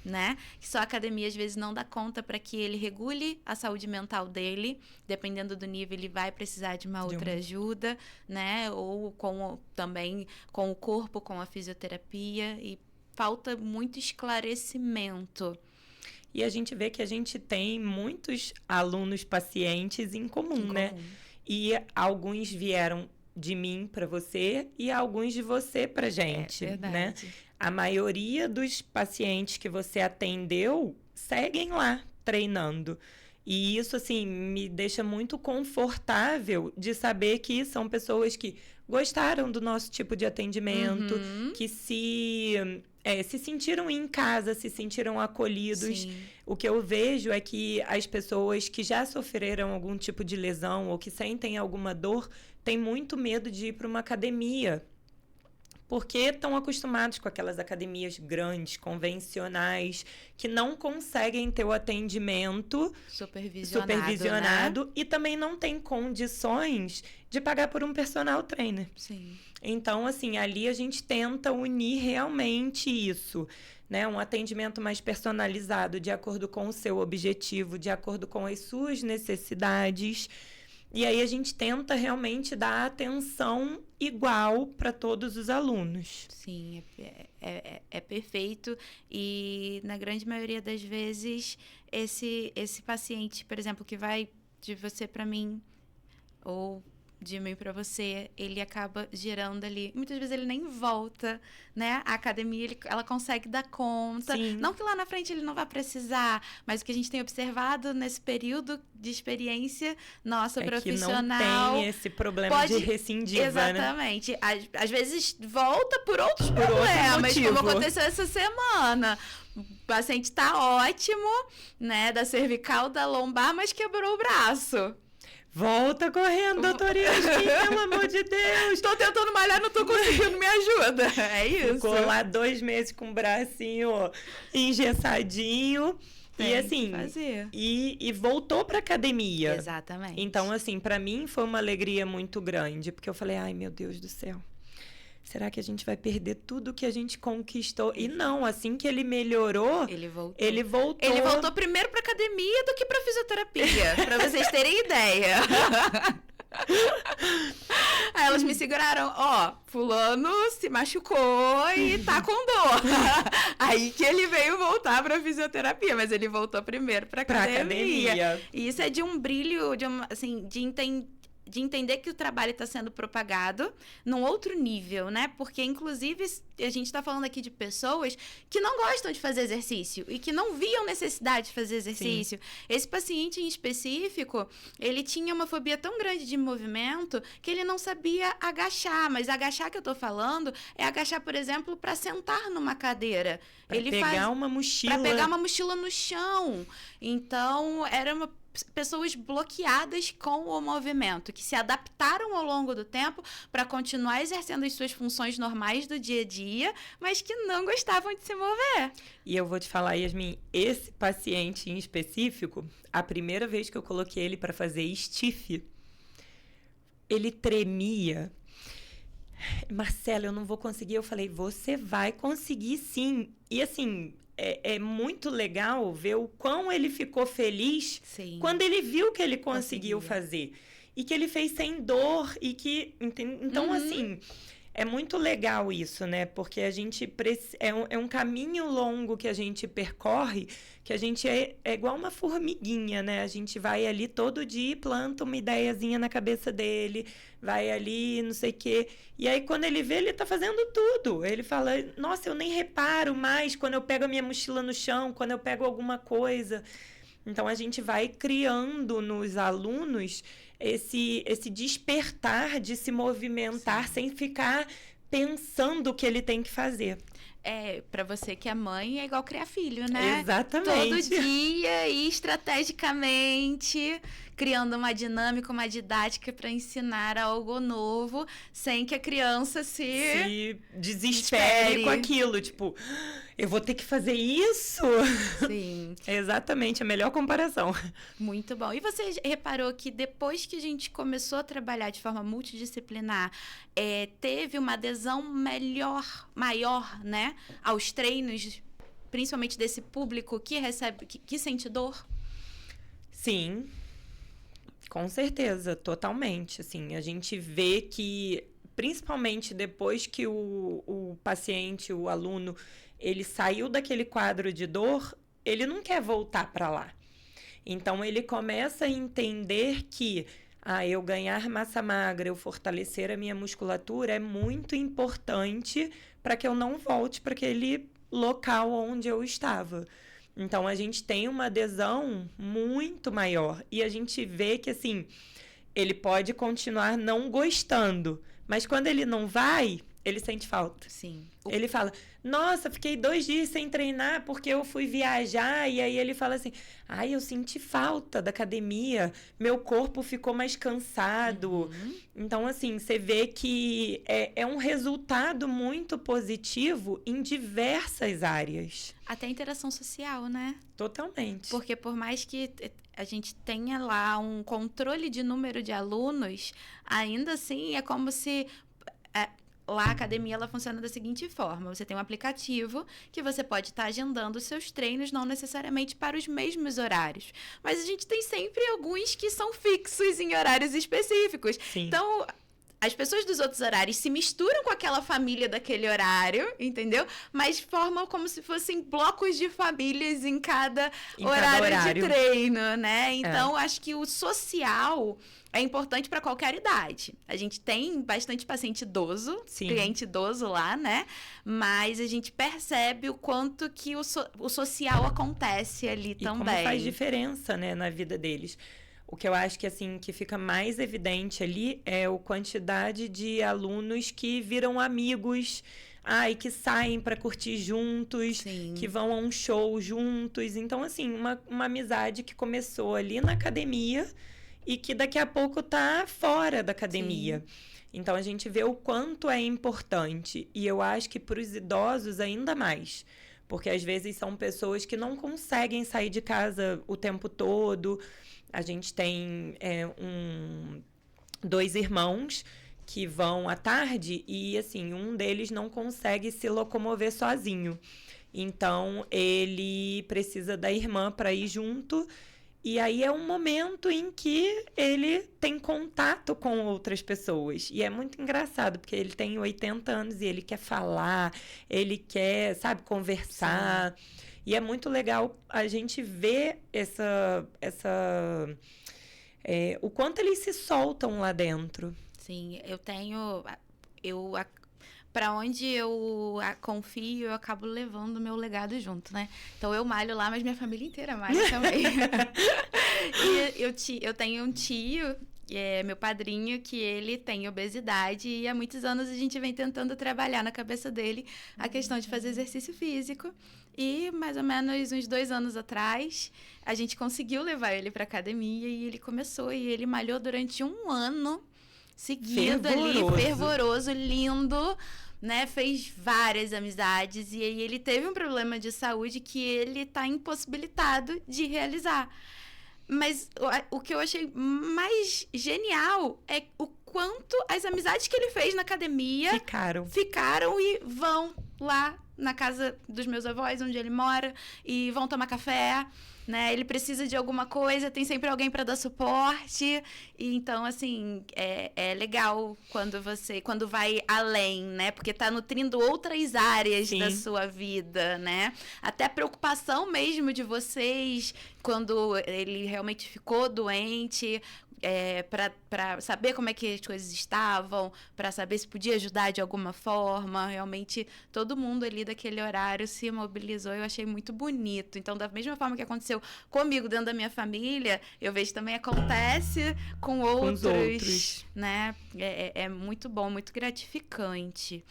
né? Que só a academia às vezes não dá conta para que ele regule a saúde mental dele, dependendo do nível ele vai precisar de uma outra ajuda, né? Ou também com o corpo, com a fisioterapia, e falta muito esclarecimento. E a gente vê que a gente tem muitos alunos pacientes em comum, né? E alguns vieram de mim para você e alguns de você para gente, né? A maioria dos pacientes que você atendeu seguem lá treinando. E isso, assim, me deixa muito confortável de saber que são pessoas que gostaram do nosso tipo de atendimento, que se sentiram em casa, se sentiram acolhidos. Sim. O que eu vejo é que as pessoas que já sofreram algum tipo de lesão ou que sentem alguma dor têm muito medo de ir para uma academia, porque estão acostumados com aquelas academias grandes, convencionais, que não conseguem ter o atendimento supervisionado, né? E também não tem condições de pagar por um personal trainer. Sim. Então, assim, ali a gente tenta unir realmente isso, né? Um atendimento mais personalizado, de acordo com o seu objetivo, de acordo com as suas necessidades. E aí a gente tenta realmente dar atenção igual para todos os alunos. Sim, é perfeito. E na grande maioria das vezes, esse paciente, por exemplo, que vai de você para mim, ou de mim para você, ele acaba gerando ali. Muitas vezes ele nem volta, né? A academia, ela consegue dar conta. Sim. Não que lá na frente ele não vá precisar, mas o que a gente tem observado nesse período de experiência nossa profissional. Que não tem esse problema de recidiva, exatamente. Né? Às vezes volta por outros problemas, como aconteceu essa semana. O paciente tá ótimo, né? Da cervical, da lombar, mas quebrou o braço. Volta correndo, doutora Yasmin, pelo amor de Deus. Tô tentando malhar, não tô conseguindo, me ajuda. É isso. Ficou lá 2 meses com o bracinho engessadinho. Tem e assim, e voltou pra academia. Exatamente. Então, assim, pra mim foi uma alegria muito grande. Porque eu falei, ai, meu Deus do céu. Será que a gente vai perder tudo que a gente conquistou? E não, assim que ele melhorou, ele voltou. Ele voltou primeiro pra academia do que pra fisioterapia, pra vocês terem ideia. Aí elas me seguraram, fulano se machucou e tá com dor. Aí que ele veio voltar pra fisioterapia, mas ele voltou primeiro pra academia. E isso é de um brilho, de entender que o trabalho está sendo propagado num outro nível, né? Porque, inclusive, a gente está falando aqui de pessoas que não gostam de fazer exercício e que não viam necessidade de fazer exercício. Sim. Esse paciente em específico, ele tinha uma fobia tão grande de movimento que ele não sabia agachar. Mas agachar que eu tô falando é agachar, por exemplo, para sentar numa cadeira. Para pegar uma mochila. Para pegar uma mochila no chão. Então, era pessoas bloqueadas com o movimento, que se adaptaram ao longo do tempo para continuar exercendo as suas funções normais do dia a dia, mas que não gostavam de se mover. E eu vou te falar, Yasmin, esse paciente em específico, a primeira vez que eu coloquei ele para fazer stiff, ele tremia. Marcela, eu não vou conseguir. Eu falei, você vai conseguir sim. E assim, é muito legal ver o quão ele ficou feliz quando ele viu que ele conseguiu fazer. E que ele fez sem dor. E que, então, assim, é muito legal isso, né? Porque a gente é um caminho longo que a gente percorre, que a gente é igual uma formiguinha, né? A gente vai ali todo dia e planta uma ideiazinha na cabeça dele, vai ali, não sei o quê. E aí, quando ele vê, ele tá fazendo tudo. Ele fala, nossa, eu nem reparo mais quando eu pego a minha mochila no chão, quando eu pego alguma coisa. Então, a gente vai criando nos alunos esse despertar de se movimentar sem ficar pensando o que ele tem que fazer. Para você que é mãe, é igual criar filho, né? Exatamente. Todo dia e estrategicamente criando uma dinâmica, uma didática para ensinar algo novo, sem que a criança se desespere com aquilo. Tipo, eu vou ter que fazer isso? Sim. É exatamente a melhor comparação. Muito bom. E você reparou que depois que a gente começou a trabalhar de forma multidisciplinar, teve uma adesão maior, né, aos treinos, principalmente desse público que recebe, que sente dor? Sim. Com certeza, totalmente. Assim, a gente vê que, principalmente depois que o paciente, o aluno, ele saiu daquele quadro de dor, ele não quer voltar para lá. Então, ele começa a entender que eu ganhar massa magra, eu fortalecer a minha musculatura é muito importante para que eu não volte para aquele local onde eu estava. Então, a gente tem uma adesão muito maior. E a gente vê que, assim, ele pode continuar não gostando. Mas quando ele não vai, ele sente falta. Sim. Ele fala, nossa, fiquei 2 dias sem treinar porque eu fui viajar. E aí ele fala assim, eu senti falta da academia. Meu corpo ficou mais cansado. Então, assim, você vê que é um resultado muito positivo em diversas áreas. Até interação social, né? Totalmente. Porque por mais que a gente tenha lá um controle de número de alunos, ainda assim é como se... Lá a academia ela funciona da seguinte forma: você tem um aplicativo que você pode estar agendando os seus treinos, não necessariamente para os mesmos horários. Mas a gente tem sempre alguns que são fixos em horários específicos. Sim. Então, as pessoas dos outros horários se misturam com aquela família daquele horário, entendeu? Mas formam como se fossem blocos de famílias em cada horário de treino, né? Então, acho que o social é importante para qualquer idade. A gente tem bastante paciente idoso, cliente idoso lá, né? Mas a gente percebe o quanto que o social acontece ali também. Como faz diferença, né, na vida deles. O que eu acho que, assim, que fica mais evidente ali é a quantidade de alunos que viram amigos, e que saem para curtir juntos, que vão a um show juntos. Então, assim, uma amizade que começou ali na academia e que daqui a pouco tá fora da academia. Então, a gente vê o quanto é importante. E eu acho que para os idosos ainda mais. Porque, às vezes, são pessoas que não conseguem sair de casa o tempo todo. A gente tem 2 irmãos que vão à tarde e, assim, um deles não consegue se locomover sozinho. Então, ele precisa da irmã para ir junto. E aí é um momento em que ele tem contato com outras pessoas. E é muito engraçado, porque ele tem 80 anos e ele quer falar, ele quer, sabe, conversar. Sim. E é muito legal a gente ver o quanto eles se soltam lá dentro. Sim, para onde eu confio, eu acabo levando o meu legado junto, né? Então, eu malho lá, mas minha família inteira malha também. E eu tenho um tio, que é meu padrinho, que ele tem obesidade e há muitos anos a gente vem tentando trabalhar na cabeça dele a questão de fazer exercício físico. E, mais ou menos, uns 2 anos atrás, a gente conseguiu levar ele para academia e ele começou. E ele malhou durante 1 ano seguido ali, fervoroso, lindo, né? Fez várias amizades e aí ele teve um problema de saúde que ele tá impossibilitado de realizar. Mas o que eu achei mais genial é o quanto as amizades que ele fez na academia ficaram e vão lá na casa dos meus avós, onde ele mora, e vão tomar café, né? Ele precisa de alguma coisa, tem sempre alguém para dar suporte. E então, assim, é legal quando vai além, né? Porque tá nutrindo outras áreas da sua vida, né? Até a preocupação mesmo de vocês quando ele realmente ficou doente, para saber como é que as coisas estavam, para saber se podia ajudar de alguma forma. Realmente, todo mundo ali daquele horário se mobilizou. Eu achei muito bonito. Então, da mesma forma que aconteceu comigo dentro da minha família, eu vejo também acontece com outros, né? É muito bom, muito gratificante.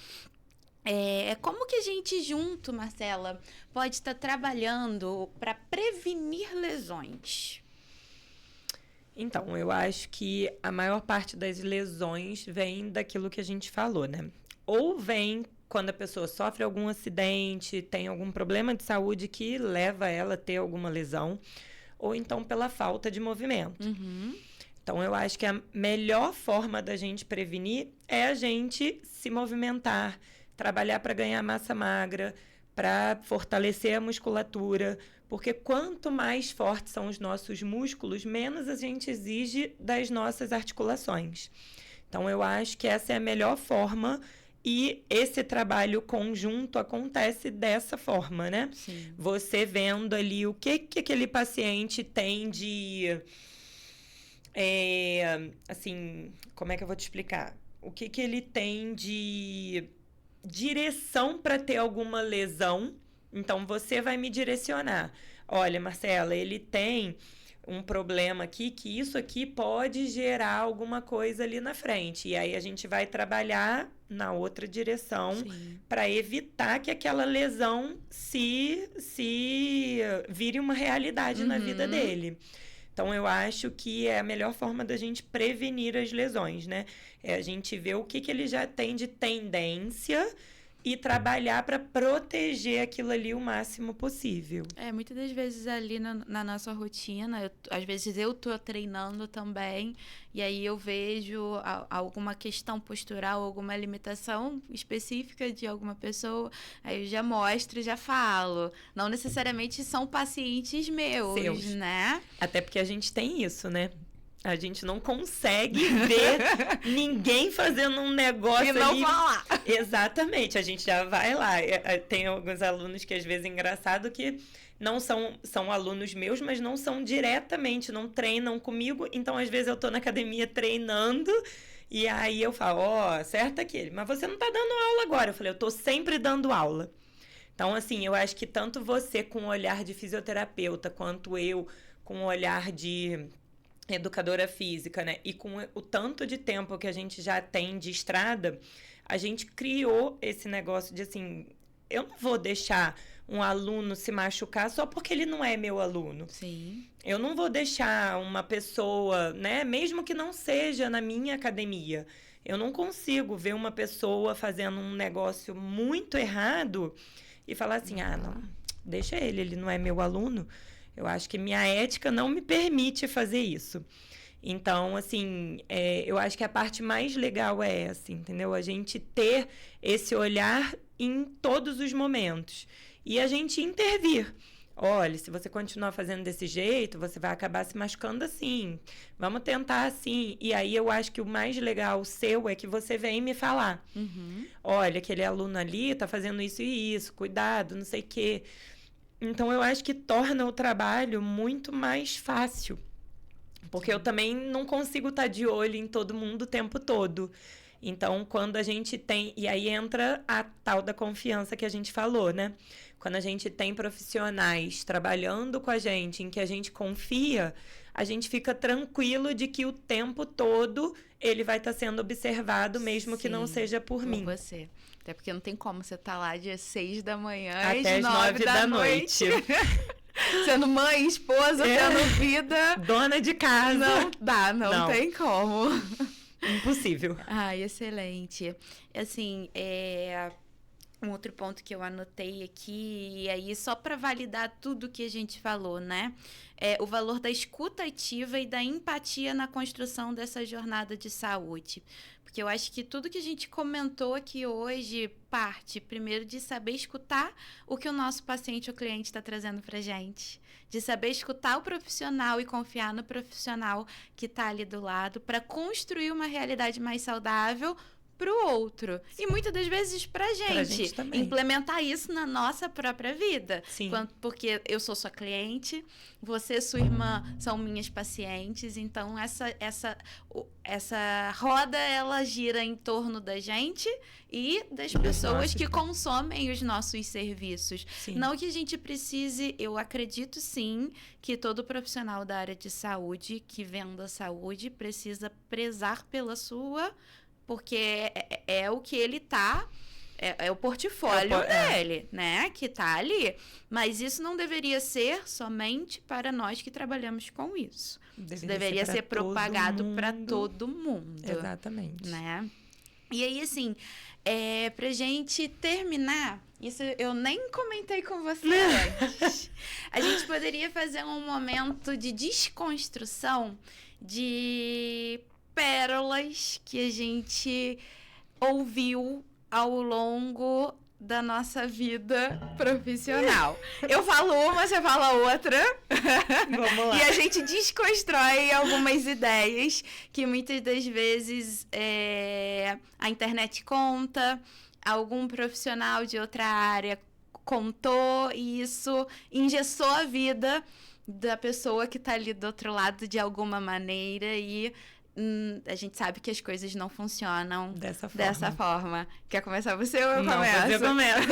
Como que a gente junto, Marcela, pode estar trabalhando para prevenir lesões? Então, eu acho que a maior parte das lesões vem daquilo que a gente falou, né? Ou vem quando a pessoa sofre algum acidente, tem algum problema de saúde que leva ela a ter alguma lesão, ou então pela falta de movimento. Então, eu acho que a melhor forma da gente prevenir é a gente se movimentar, trabalhar para ganhar massa magra, para fortalecer a musculatura, porque quanto mais fortes são os nossos músculos, menos a gente exige das nossas articulações. Então, eu acho que essa é a melhor forma e esse trabalho conjunto acontece dessa forma, né? Sim. Você vendo ali o que aquele paciente tem de... assim, como é que eu vou te explicar? O que ele tem de direção para ter alguma lesão. Então, você vai me direcionar. Olha, Marcela, ele tem um problema aqui, que isso aqui pode gerar alguma coisa ali na frente. E aí, a gente vai trabalhar na outra direção para evitar que aquela lesão se vire uma realidade na vida dele. Então, eu acho que é a melhor forma da gente prevenir as lesões, né? É a gente ver o que ele já tem de tendência e trabalhar para proteger aquilo ali o máximo possível. Muitas das vezes ali na nossa rotina, às vezes eu tô treinando também, e aí eu vejo alguma questão postural, alguma limitação específica de alguma pessoa, aí eu já mostro, já falo. Não necessariamente são pacientes meus, né? Até porque a gente tem isso, né? A gente não consegue ver ninguém fazendo um negócio e não ali. falar. Exatamente, a gente já vai lá. Tem alguns alunos que às vezes é engraçado que não são alunos meus, mas não são diretamente, não treinam comigo. Então, às vezes, eu tô na academia treinando e aí eu falo, acerta aquele. Mas você não tá dando aula agora. Eu falei, eu tô sempre dando aula. Então, assim, eu acho que tanto você com o olhar de fisioterapeuta, quanto eu com o olhar de educadora física, né? E com o tanto de tempo que a gente já tem de estrada, a gente criou esse negócio de, assim, eu não vou deixar um aluno se machucar só porque ele não é meu aluno. Sim. Eu não vou deixar uma pessoa, né? Mesmo que não seja na minha academia. Eu não consigo ver uma pessoa fazendo um negócio muito errado e falar assim, não, deixa ele não é meu aluno. Eu acho que minha ética não me permite fazer isso. Então, assim, eu acho que a parte mais legal é essa, entendeu? A gente ter esse olhar em todos os momentos. E a gente intervir. Olha, se você continuar fazendo desse jeito, você vai acabar se machucando assim. Vamos tentar assim. E aí eu acho que o mais legal seu é que você vem me falar. Uhum. Olha, aquele aluno ali tá fazendo isso e isso, cuidado, não sei o quê. Então eu acho que torna o trabalho muito mais fácil. Porque eu também não consigo estar de olho em todo mundo o tempo todo. Então, quando a gente tem... E aí entra a tal da confiança que a gente falou, né? Quando a gente tem profissionais trabalhando com a gente, em que a gente confia, a gente fica tranquilo de que o tempo todo ele vai estar sendo observado, mesmo que não seja por mim. Você. Até porque não tem como você estar lá dia 6 da manhã até às 9 da noite. Sendo mãe, esposa, tendo vida. Dona de casa. Não dá, não tem como. Impossível. Ai, excelente. Assim, um outro ponto que eu anotei aqui, e aí só para validar tudo que a gente falou, né? É o valor da escuta ativa e da empatia na construção dessa jornada de saúde. Porque eu acho que tudo que a gente comentou aqui hoje parte, primeiro, de saber escutar o que o nosso paciente ou cliente está trazendo para a gente. De saber escutar o profissional e confiar no profissional que está ali do lado para construir uma realidade mais saudável para o outro. Sim. E muitas das vezes para a gente também. Implementar isso na nossa própria vida. Sim. Porque eu sou sua cliente, você, sua irmã, são minhas pacientes. Então, essa roda, ela gira em torno da gente e das pessoas que consomem os nossos serviços. Sim. Não que a gente precise, eu acredito sim, que todo profissional da área de saúde que venda saúde precisa prezar pela sua... Porque é o que ele tá... É o portfólio dele, né? Que tá ali. Mas isso não deveria ser somente para nós que trabalhamos com isso. Deveria ser propagado para todo mundo. Exatamente. Né? E aí, assim, pra gente terminar... Isso eu nem comentei com você antes. A gente poderia fazer um momento de desconstrução de... pérolas que a gente ouviu ao longo da nossa vida profissional. Eu falo uma, você fala outra. Vamos lá. E a gente desconstrói algumas ideias que muitas das vezes a internet conta, algum profissional de outra área contou, e isso engessou a vida da pessoa que está ali do outro lado de alguma maneira, e a gente sabe que as coisas não funcionam dessa forma. Quer começar você ou eu começo? Eu começo.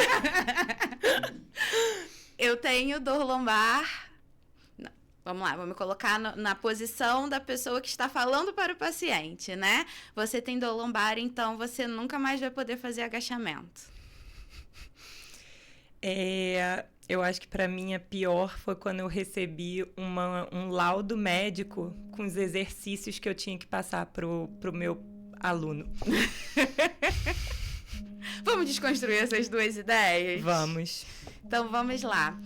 Eu tenho dor lombar. Não, vamos lá, vou me colocar na posição da pessoa que está falando para o paciente, né? Você tem dor lombar, então você nunca mais vai poder fazer agachamento. Eu acho que para mim a pior foi quando eu recebi um laudo médico com os exercícios que eu tinha que passar pro meu aluno. Vamos desconstruir essas duas ideias? Vamos. Então, vamos lá.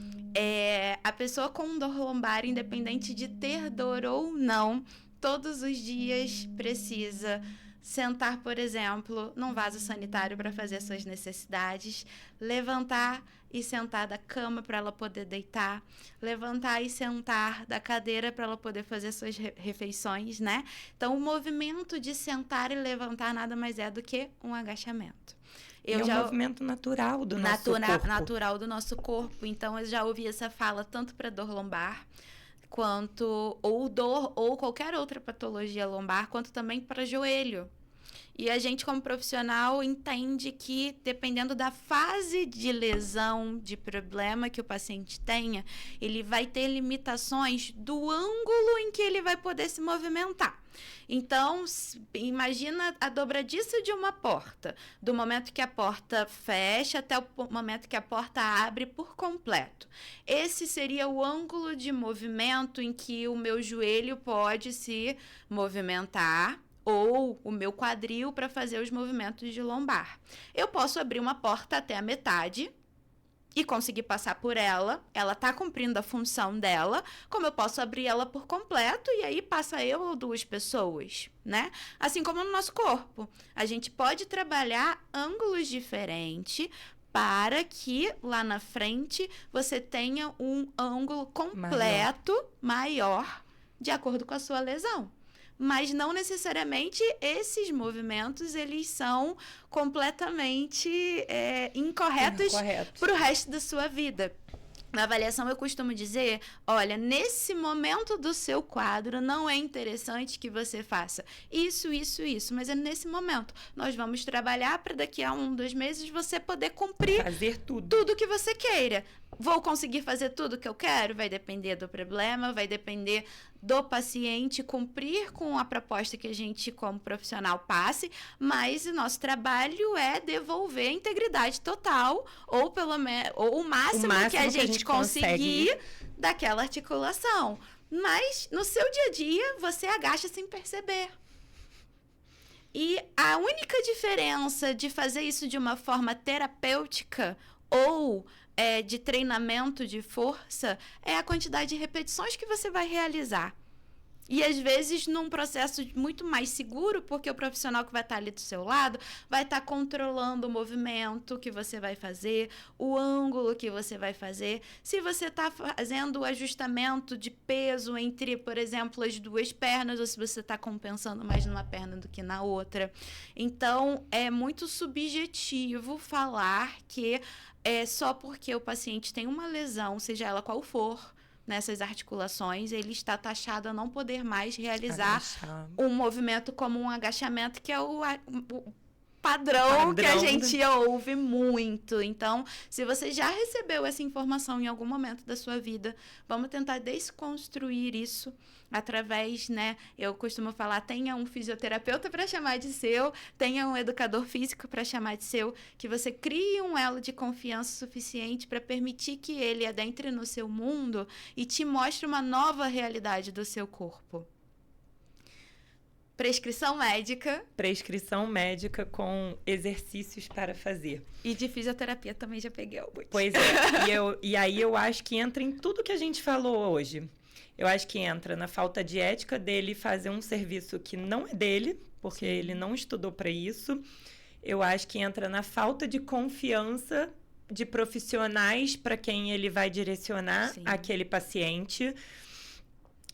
A pessoa com dor lombar, independente de ter dor ou não, todos os dias precisa sentar, por exemplo, num vaso sanitário para fazer suas necessidades, levantar e sentar da cama para ela poder deitar, levantar e sentar da cadeira para ela poder fazer suas refeições, né? Então, o movimento de sentar e levantar nada mais é do que um agachamento. É um movimento natural do nosso corpo. Natural do nosso corpo. Então, eu já ouvi essa fala tanto para dor lombar, quanto ou dor ou qualquer outra patologia lombar, quanto também para joelho. E a gente, como profissional, entende que, dependendo da fase de lesão, de problema que o paciente tenha, ele vai ter limitações do ângulo em que ele vai poder se movimentar. Então, imagina a dobradiça de uma porta, do momento que a porta fecha até o momento que a porta abre por completo. Esse seria o ângulo de movimento em que o meu joelho pode se movimentar, ou o meu quadril para fazer os movimentos de lombar. Eu posso abrir uma porta até a metade e conseguir passar por ela, ela está cumprindo a função dela, como eu posso abrir ela por completo e aí passa eu ou duas pessoas, né? Assim como no nosso corpo. A gente pode trabalhar ângulos diferentes para que lá na frente você tenha um ângulo completo maior de acordo com a sua lesão. Mas não necessariamente esses movimentos, eles são completamente incorretos para o resto da sua vida. Na avaliação, eu costumo dizer, olha, nesse momento do seu quadro, não é interessante que você faça isso, mas é nesse momento. Nós vamos trabalhar para daqui a 1, 2 meses você poder cumprir fazer tudo que você queira. Vou conseguir fazer tudo que eu quero? Vai depender do problema, vai depender do paciente cumprir com a proposta que a gente, como profissional, passe, mas o nosso trabalho é devolver a integridade total, ou pelo menos o máximo que a gente conseguir daquela articulação. Mas no seu dia a dia, você agacha sem perceber. E a única diferença de fazer isso de uma forma terapêutica ou de treinamento de força é a quantidade de repetições que você vai realizar. E, às vezes, num processo muito mais seguro, porque o profissional que vai estar ali do seu lado vai estar controlando o movimento que você vai fazer, o ângulo que você vai fazer. Se você está fazendo o ajustamento de peso entre, por exemplo, as duas pernas, ou se você está compensando mais numa perna do que na outra. Então, é muito subjetivo falar que só porque o paciente tem uma lesão, seja ela qual for, nessas articulações, ele está taxado a não poder mais realizar um movimento como um agachamento, que é o padrão que a gente ouve muito. Então, se você já recebeu essa informação em algum momento da sua vida, vamos tentar desconstruir isso através, né? Eu costumo falar, tenha um fisioterapeuta para chamar de seu, tenha um educador físico para chamar de seu, que você crie um elo de confiança suficiente para permitir que ele adentre no seu mundo e te mostre uma nova realidade do seu corpo. Prescrição médica. Prescrição médica com exercícios para fazer. E de fisioterapia também já peguei alguns. Pois é. E aí eu acho que entra em tudo que a gente falou hoje. Eu acho que entra na falta de ética dele fazer um serviço que não é dele, porque ele não estudou para isso. Eu acho que entra na falta de confiança de profissionais para quem ele vai direcionar aquele paciente.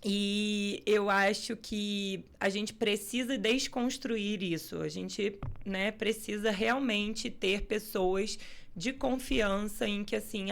E eu acho que a gente precisa desconstruir isso. A gente, né, precisa realmente ter pessoas de confiança em que, assim,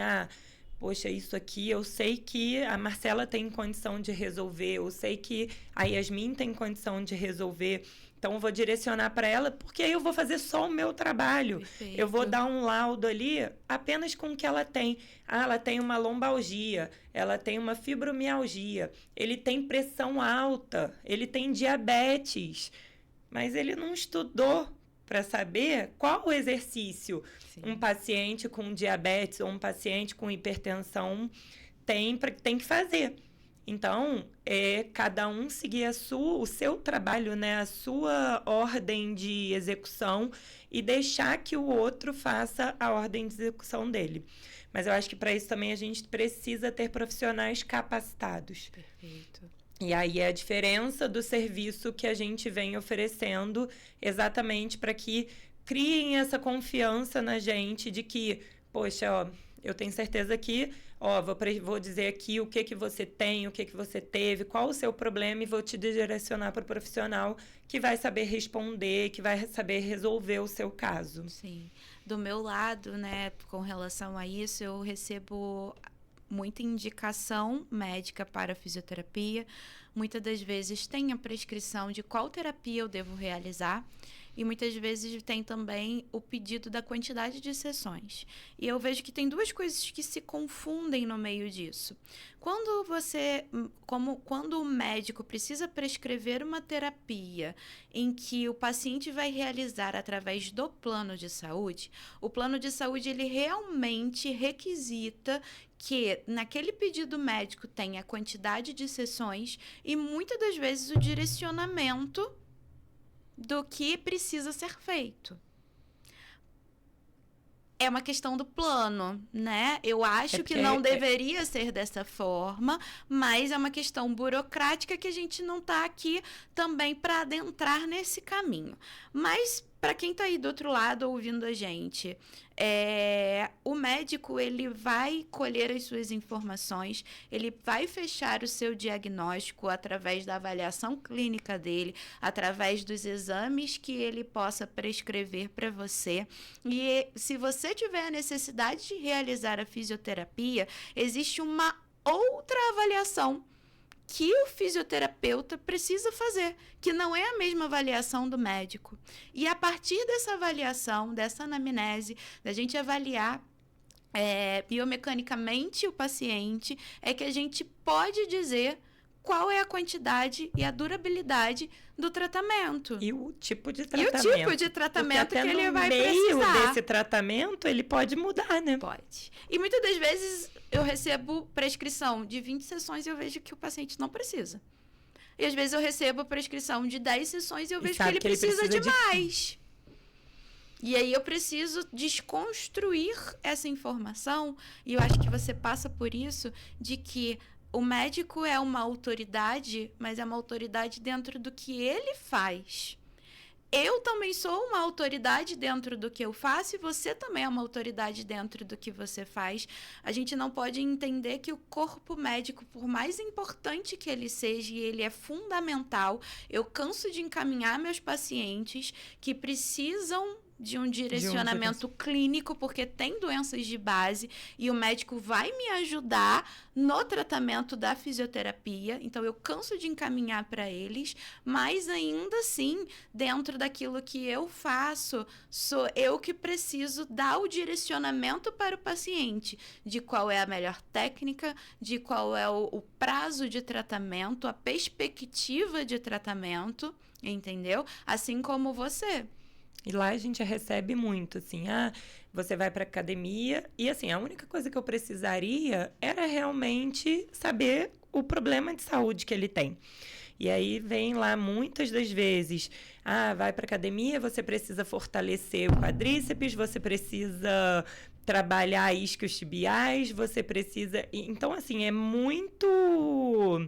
poxa, isso aqui eu sei que a Marcela tem condição de resolver, eu sei que a Yasmin tem condição de resolver, então eu vou direcionar para ela, porque aí eu vou fazer só o meu trabalho. Perfeito. Eu vou dar um laudo ali apenas com o que ela tem. Ela tem uma lombalgia, ela tem uma fibromialgia, ele tem pressão alta, ele tem diabetes, mas ele não estudou para saber qual o exercício um paciente com diabetes ou um paciente com hipertensão tem que fazer. Então, cada um seguir o seu trabalho, né? A sua ordem de execução e deixar que o outro faça a ordem de execução dele. Mas eu acho que para isso também a gente precisa ter profissionais capacitados. Perfeito. E aí é a diferença do serviço que a gente vem oferecendo exatamente para que criem essa confiança na gente de que, poxa, ó, eu tenho certeza que, ó, vou dizer aqui o que você tem, o que você teve, qual o seu problema e vou te direcionar para o profissional que vai saber responder, que vai saber resolver o seu caso. Sim. Do meu lado, né, com relação a isso, eu recebo muita indicação médica para fisioterapia. Muitas das vezes tem a prescrição de qual terapia eu devo realizar. E muitas vezes tem também o pedido da quantidade de sessões. E eu vejo que tem duas coisas que se confundem no meio disso. Quando o médico precisa prescrever uma terapia em que o paciente vai realizar através do plano de saúde, o plano de saúde ele realmente requisita que naquele pedido médico tenha a quantidade de sessões e muitas das vezes o direcionamento do que precisa ser feito. É uma questão do plano, né? Eu acho que não deveria ser dessa forma, mas é uma questão burocrática que a gente não está aqui também para adentrar nesse caminho. Mas, para quem está aí do outro lado ouvindo a gente, o médico ele vai colher as suas informações, ele vai fechar o seu diagnóstico através da avaliação clínica dele, através dos exames que ele possa prescrever para você. E se você tiver a necessidade de realizar a fisioterapia, existe uma outra avaliação que o fisioterapeuta precisa fazer, que não é a mesma avaliação do médico. E a partir dessa avaliação, dessa anamnese, da gente avaliar biomecanicamente o paciente, é que a gente pode dizer qual é a quantidade e a durabilidade do tratamento. E o tipo de tratamento. Que ele vai precisar. No meio desse tratamento, ele pode mudar, né? Pode. E muitas das vezes eu recebo prescrição de 20 sessões e eu vejo que o paciente não precisa. E às vezes eu recebo prescrição de 10 sessões e eu vejo que ele precisa de mais. E aí eu preciso desconstruir essa informação, e eu acho que você passa por isso, de que o médico é uma autoridade, mas é uma autoridade dentro do que ele faz. Eu também sou uma autoridade dentro do que eu faço e você também é uma autoridade dentro do que você faz. A gente não pode entender que o corpo médico, por mais importante que ele seja, e ele é fundamental, eu canso de encaminhar meus pacientes que precisam de um direcionamento clínico, porque tem doenças de base e o médico vai me ajudar no tratamento da fisioterapia, então eu canso de encaminhar para eles, mas ainda assim, dentro daquilo que eu faço, sou eu que preciso dar o direcionamento para o paciente, de qual é a melhor técnica, de qual é o prazo de tratamento, a perspectiva de tratamento, entendeu? Assim como você. E lá a gente recebe muito, assim, você vai para academia e, assim, a única coisa que eu precisaria era realmente saber o problema de saúde que ele tem. E aí vem lá muitas das vezes, vai para academia, você precisa fortalecer o quadríceps, você precisa trabalhar isquios tibiais, você precisa... Então, assim, é muito...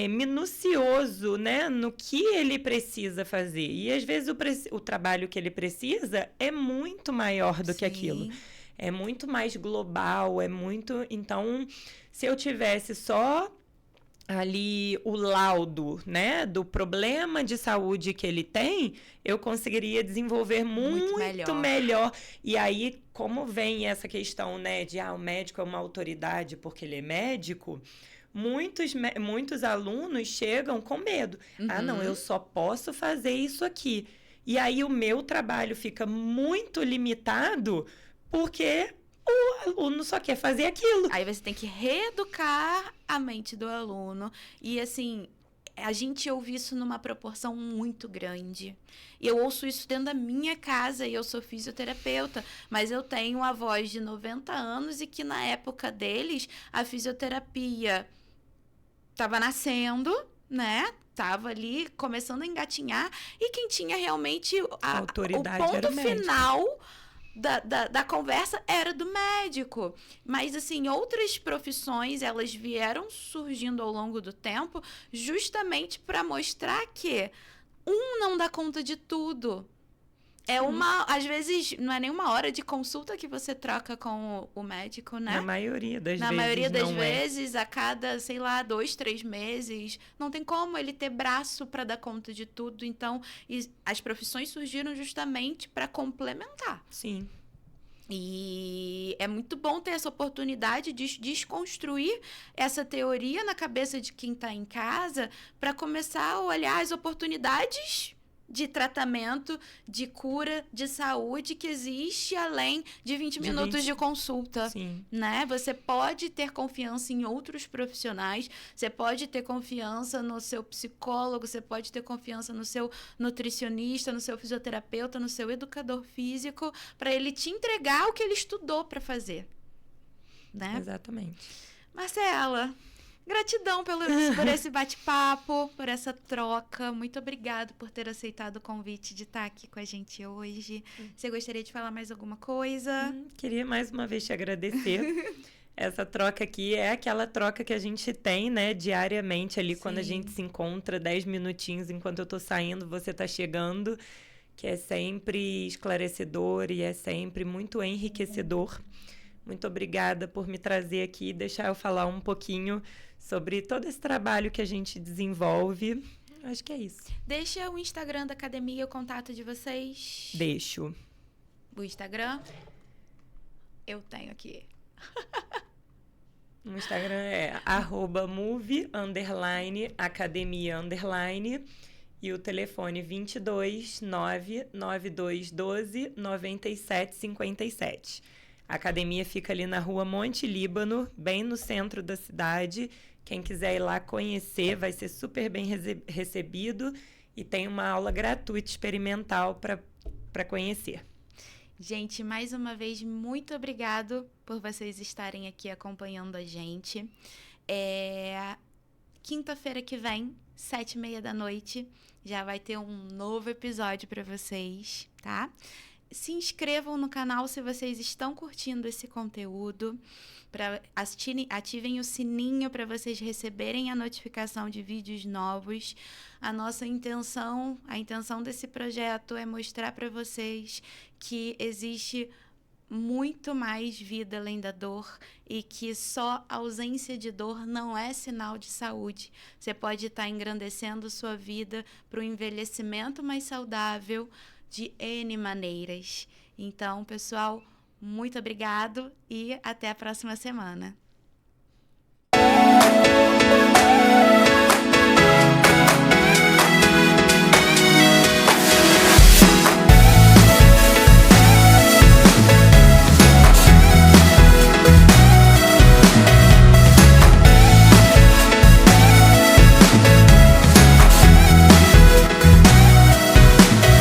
minucioso, né, no que ele precisa fazer. E, às vezes, o trabalho que ele precisa é muito maior do que aquilo. É muito mais global, é muito... Então, se eu tivesse só ali o laudo, né, do problema de saúde que ele tem, eu conseguiria desenvolver muito melhor. E aí, como vem essa questão, né, de o médico é uma autoridade porque ele é médico... Muitos alunos chegam com medo. Não, eu só posso fazer isso aqui. E aí o meu trabalho fica muito limitado porque o aluno só quer fazer aquilo. Aí você tem que reeducar a mente do aluno. E assim, a gente ouve isso numa proporção muito grande. E eu ouço isso dentro da minha casa e eu sou fisioterapeuta, mas eu tenho avós de 90 anos e que na época deles a fisioterapia estava nascendo, né? Tava ali começando a engatinhar e quem tinha realmente o ponto final da conversa era do médico. Mas, assim, outras profissões, elas vieram surgindo ao longo do tempo justamente para mostrar que um não dá conta de tudo. Às vezes, não é nem uma hora de consulta que você troca com o médico, né? Na maioria das Na vezes maioria das não é. vezes, a cada, sei lá, 2, 3 meses, não tem como ele ter braço para dar conta de tudo. Então, as profissões surgiram justamente para complementar. Sim. E é muito bom ter essa oportunidade de desconstruir essa teoria na cabeça de quem está em casa para começar a olhar as oportunidades de tratamento, de cura, de saúde que existe além de 20 minutos de consulta. Sim. Né? Você pode ter confiança em outros profissionais, você pode ter confiança no seu psicólogo, você pode ter confiança no seu nutricionista, no seu fisioterapeuta, no seu educador físico, para ele te entregar o que ele estudou para fazer. Né? Exatamente. Marcela, gratidão por esse bate-papo, por essa troca. Muito obrigada por ter aceitado o convite de estar aqui com a gente hoje. Você gostaria de falar mais alguma coisa? Queria mais uma vez te agradecer. Essa troca aqui é aquela troca que a gente tem, né, diariamente ali. Sim. Quando a gente se encontra 10 minutinhos enquanto eu tô saindo, você tá chegando, que é sempre esclarecedor e é sempre muito enriquecedor. Muito obrigada por me trazer aqui e deixar eu falar um pouquinho sobre todo esse trabalho que a gente desenvolve. Acho que é isso. Deixa o Instagram da academia, o contato de vocês. Deixo. O Instagram? Eu tenho aqui. O Instagram é @move_academia_ e o telefone 22 99212 9757. A academia fica ali na rua Monte Líbano, bem no centro da cidade. Quem quiser ir lá conhecer vai ser super bem recebido e tem uma aula gratuita experimental para conhecer. Gente, mais uma vez, muito obrigado por vocês estarem aqui acompanhando a gente. Quinta-feira que vem, 7h30 já vai ter um novo episódio para vocês, tá? Se inscrevam no canal se vocês estão curtindo esse conteúdo. Ativem o sininho para vocês receberem a notificação de vídeos novos. A intenção desse projeto é mostrar para vocês que existe muito mais vida além da dor e que só ausência de dor não é sinal de saúde. Você pode estar engrandecendo sua vida para um envelhecimento mais saudável de N maneiras. Então, pessoal, muito obrigado e até a próxima semana.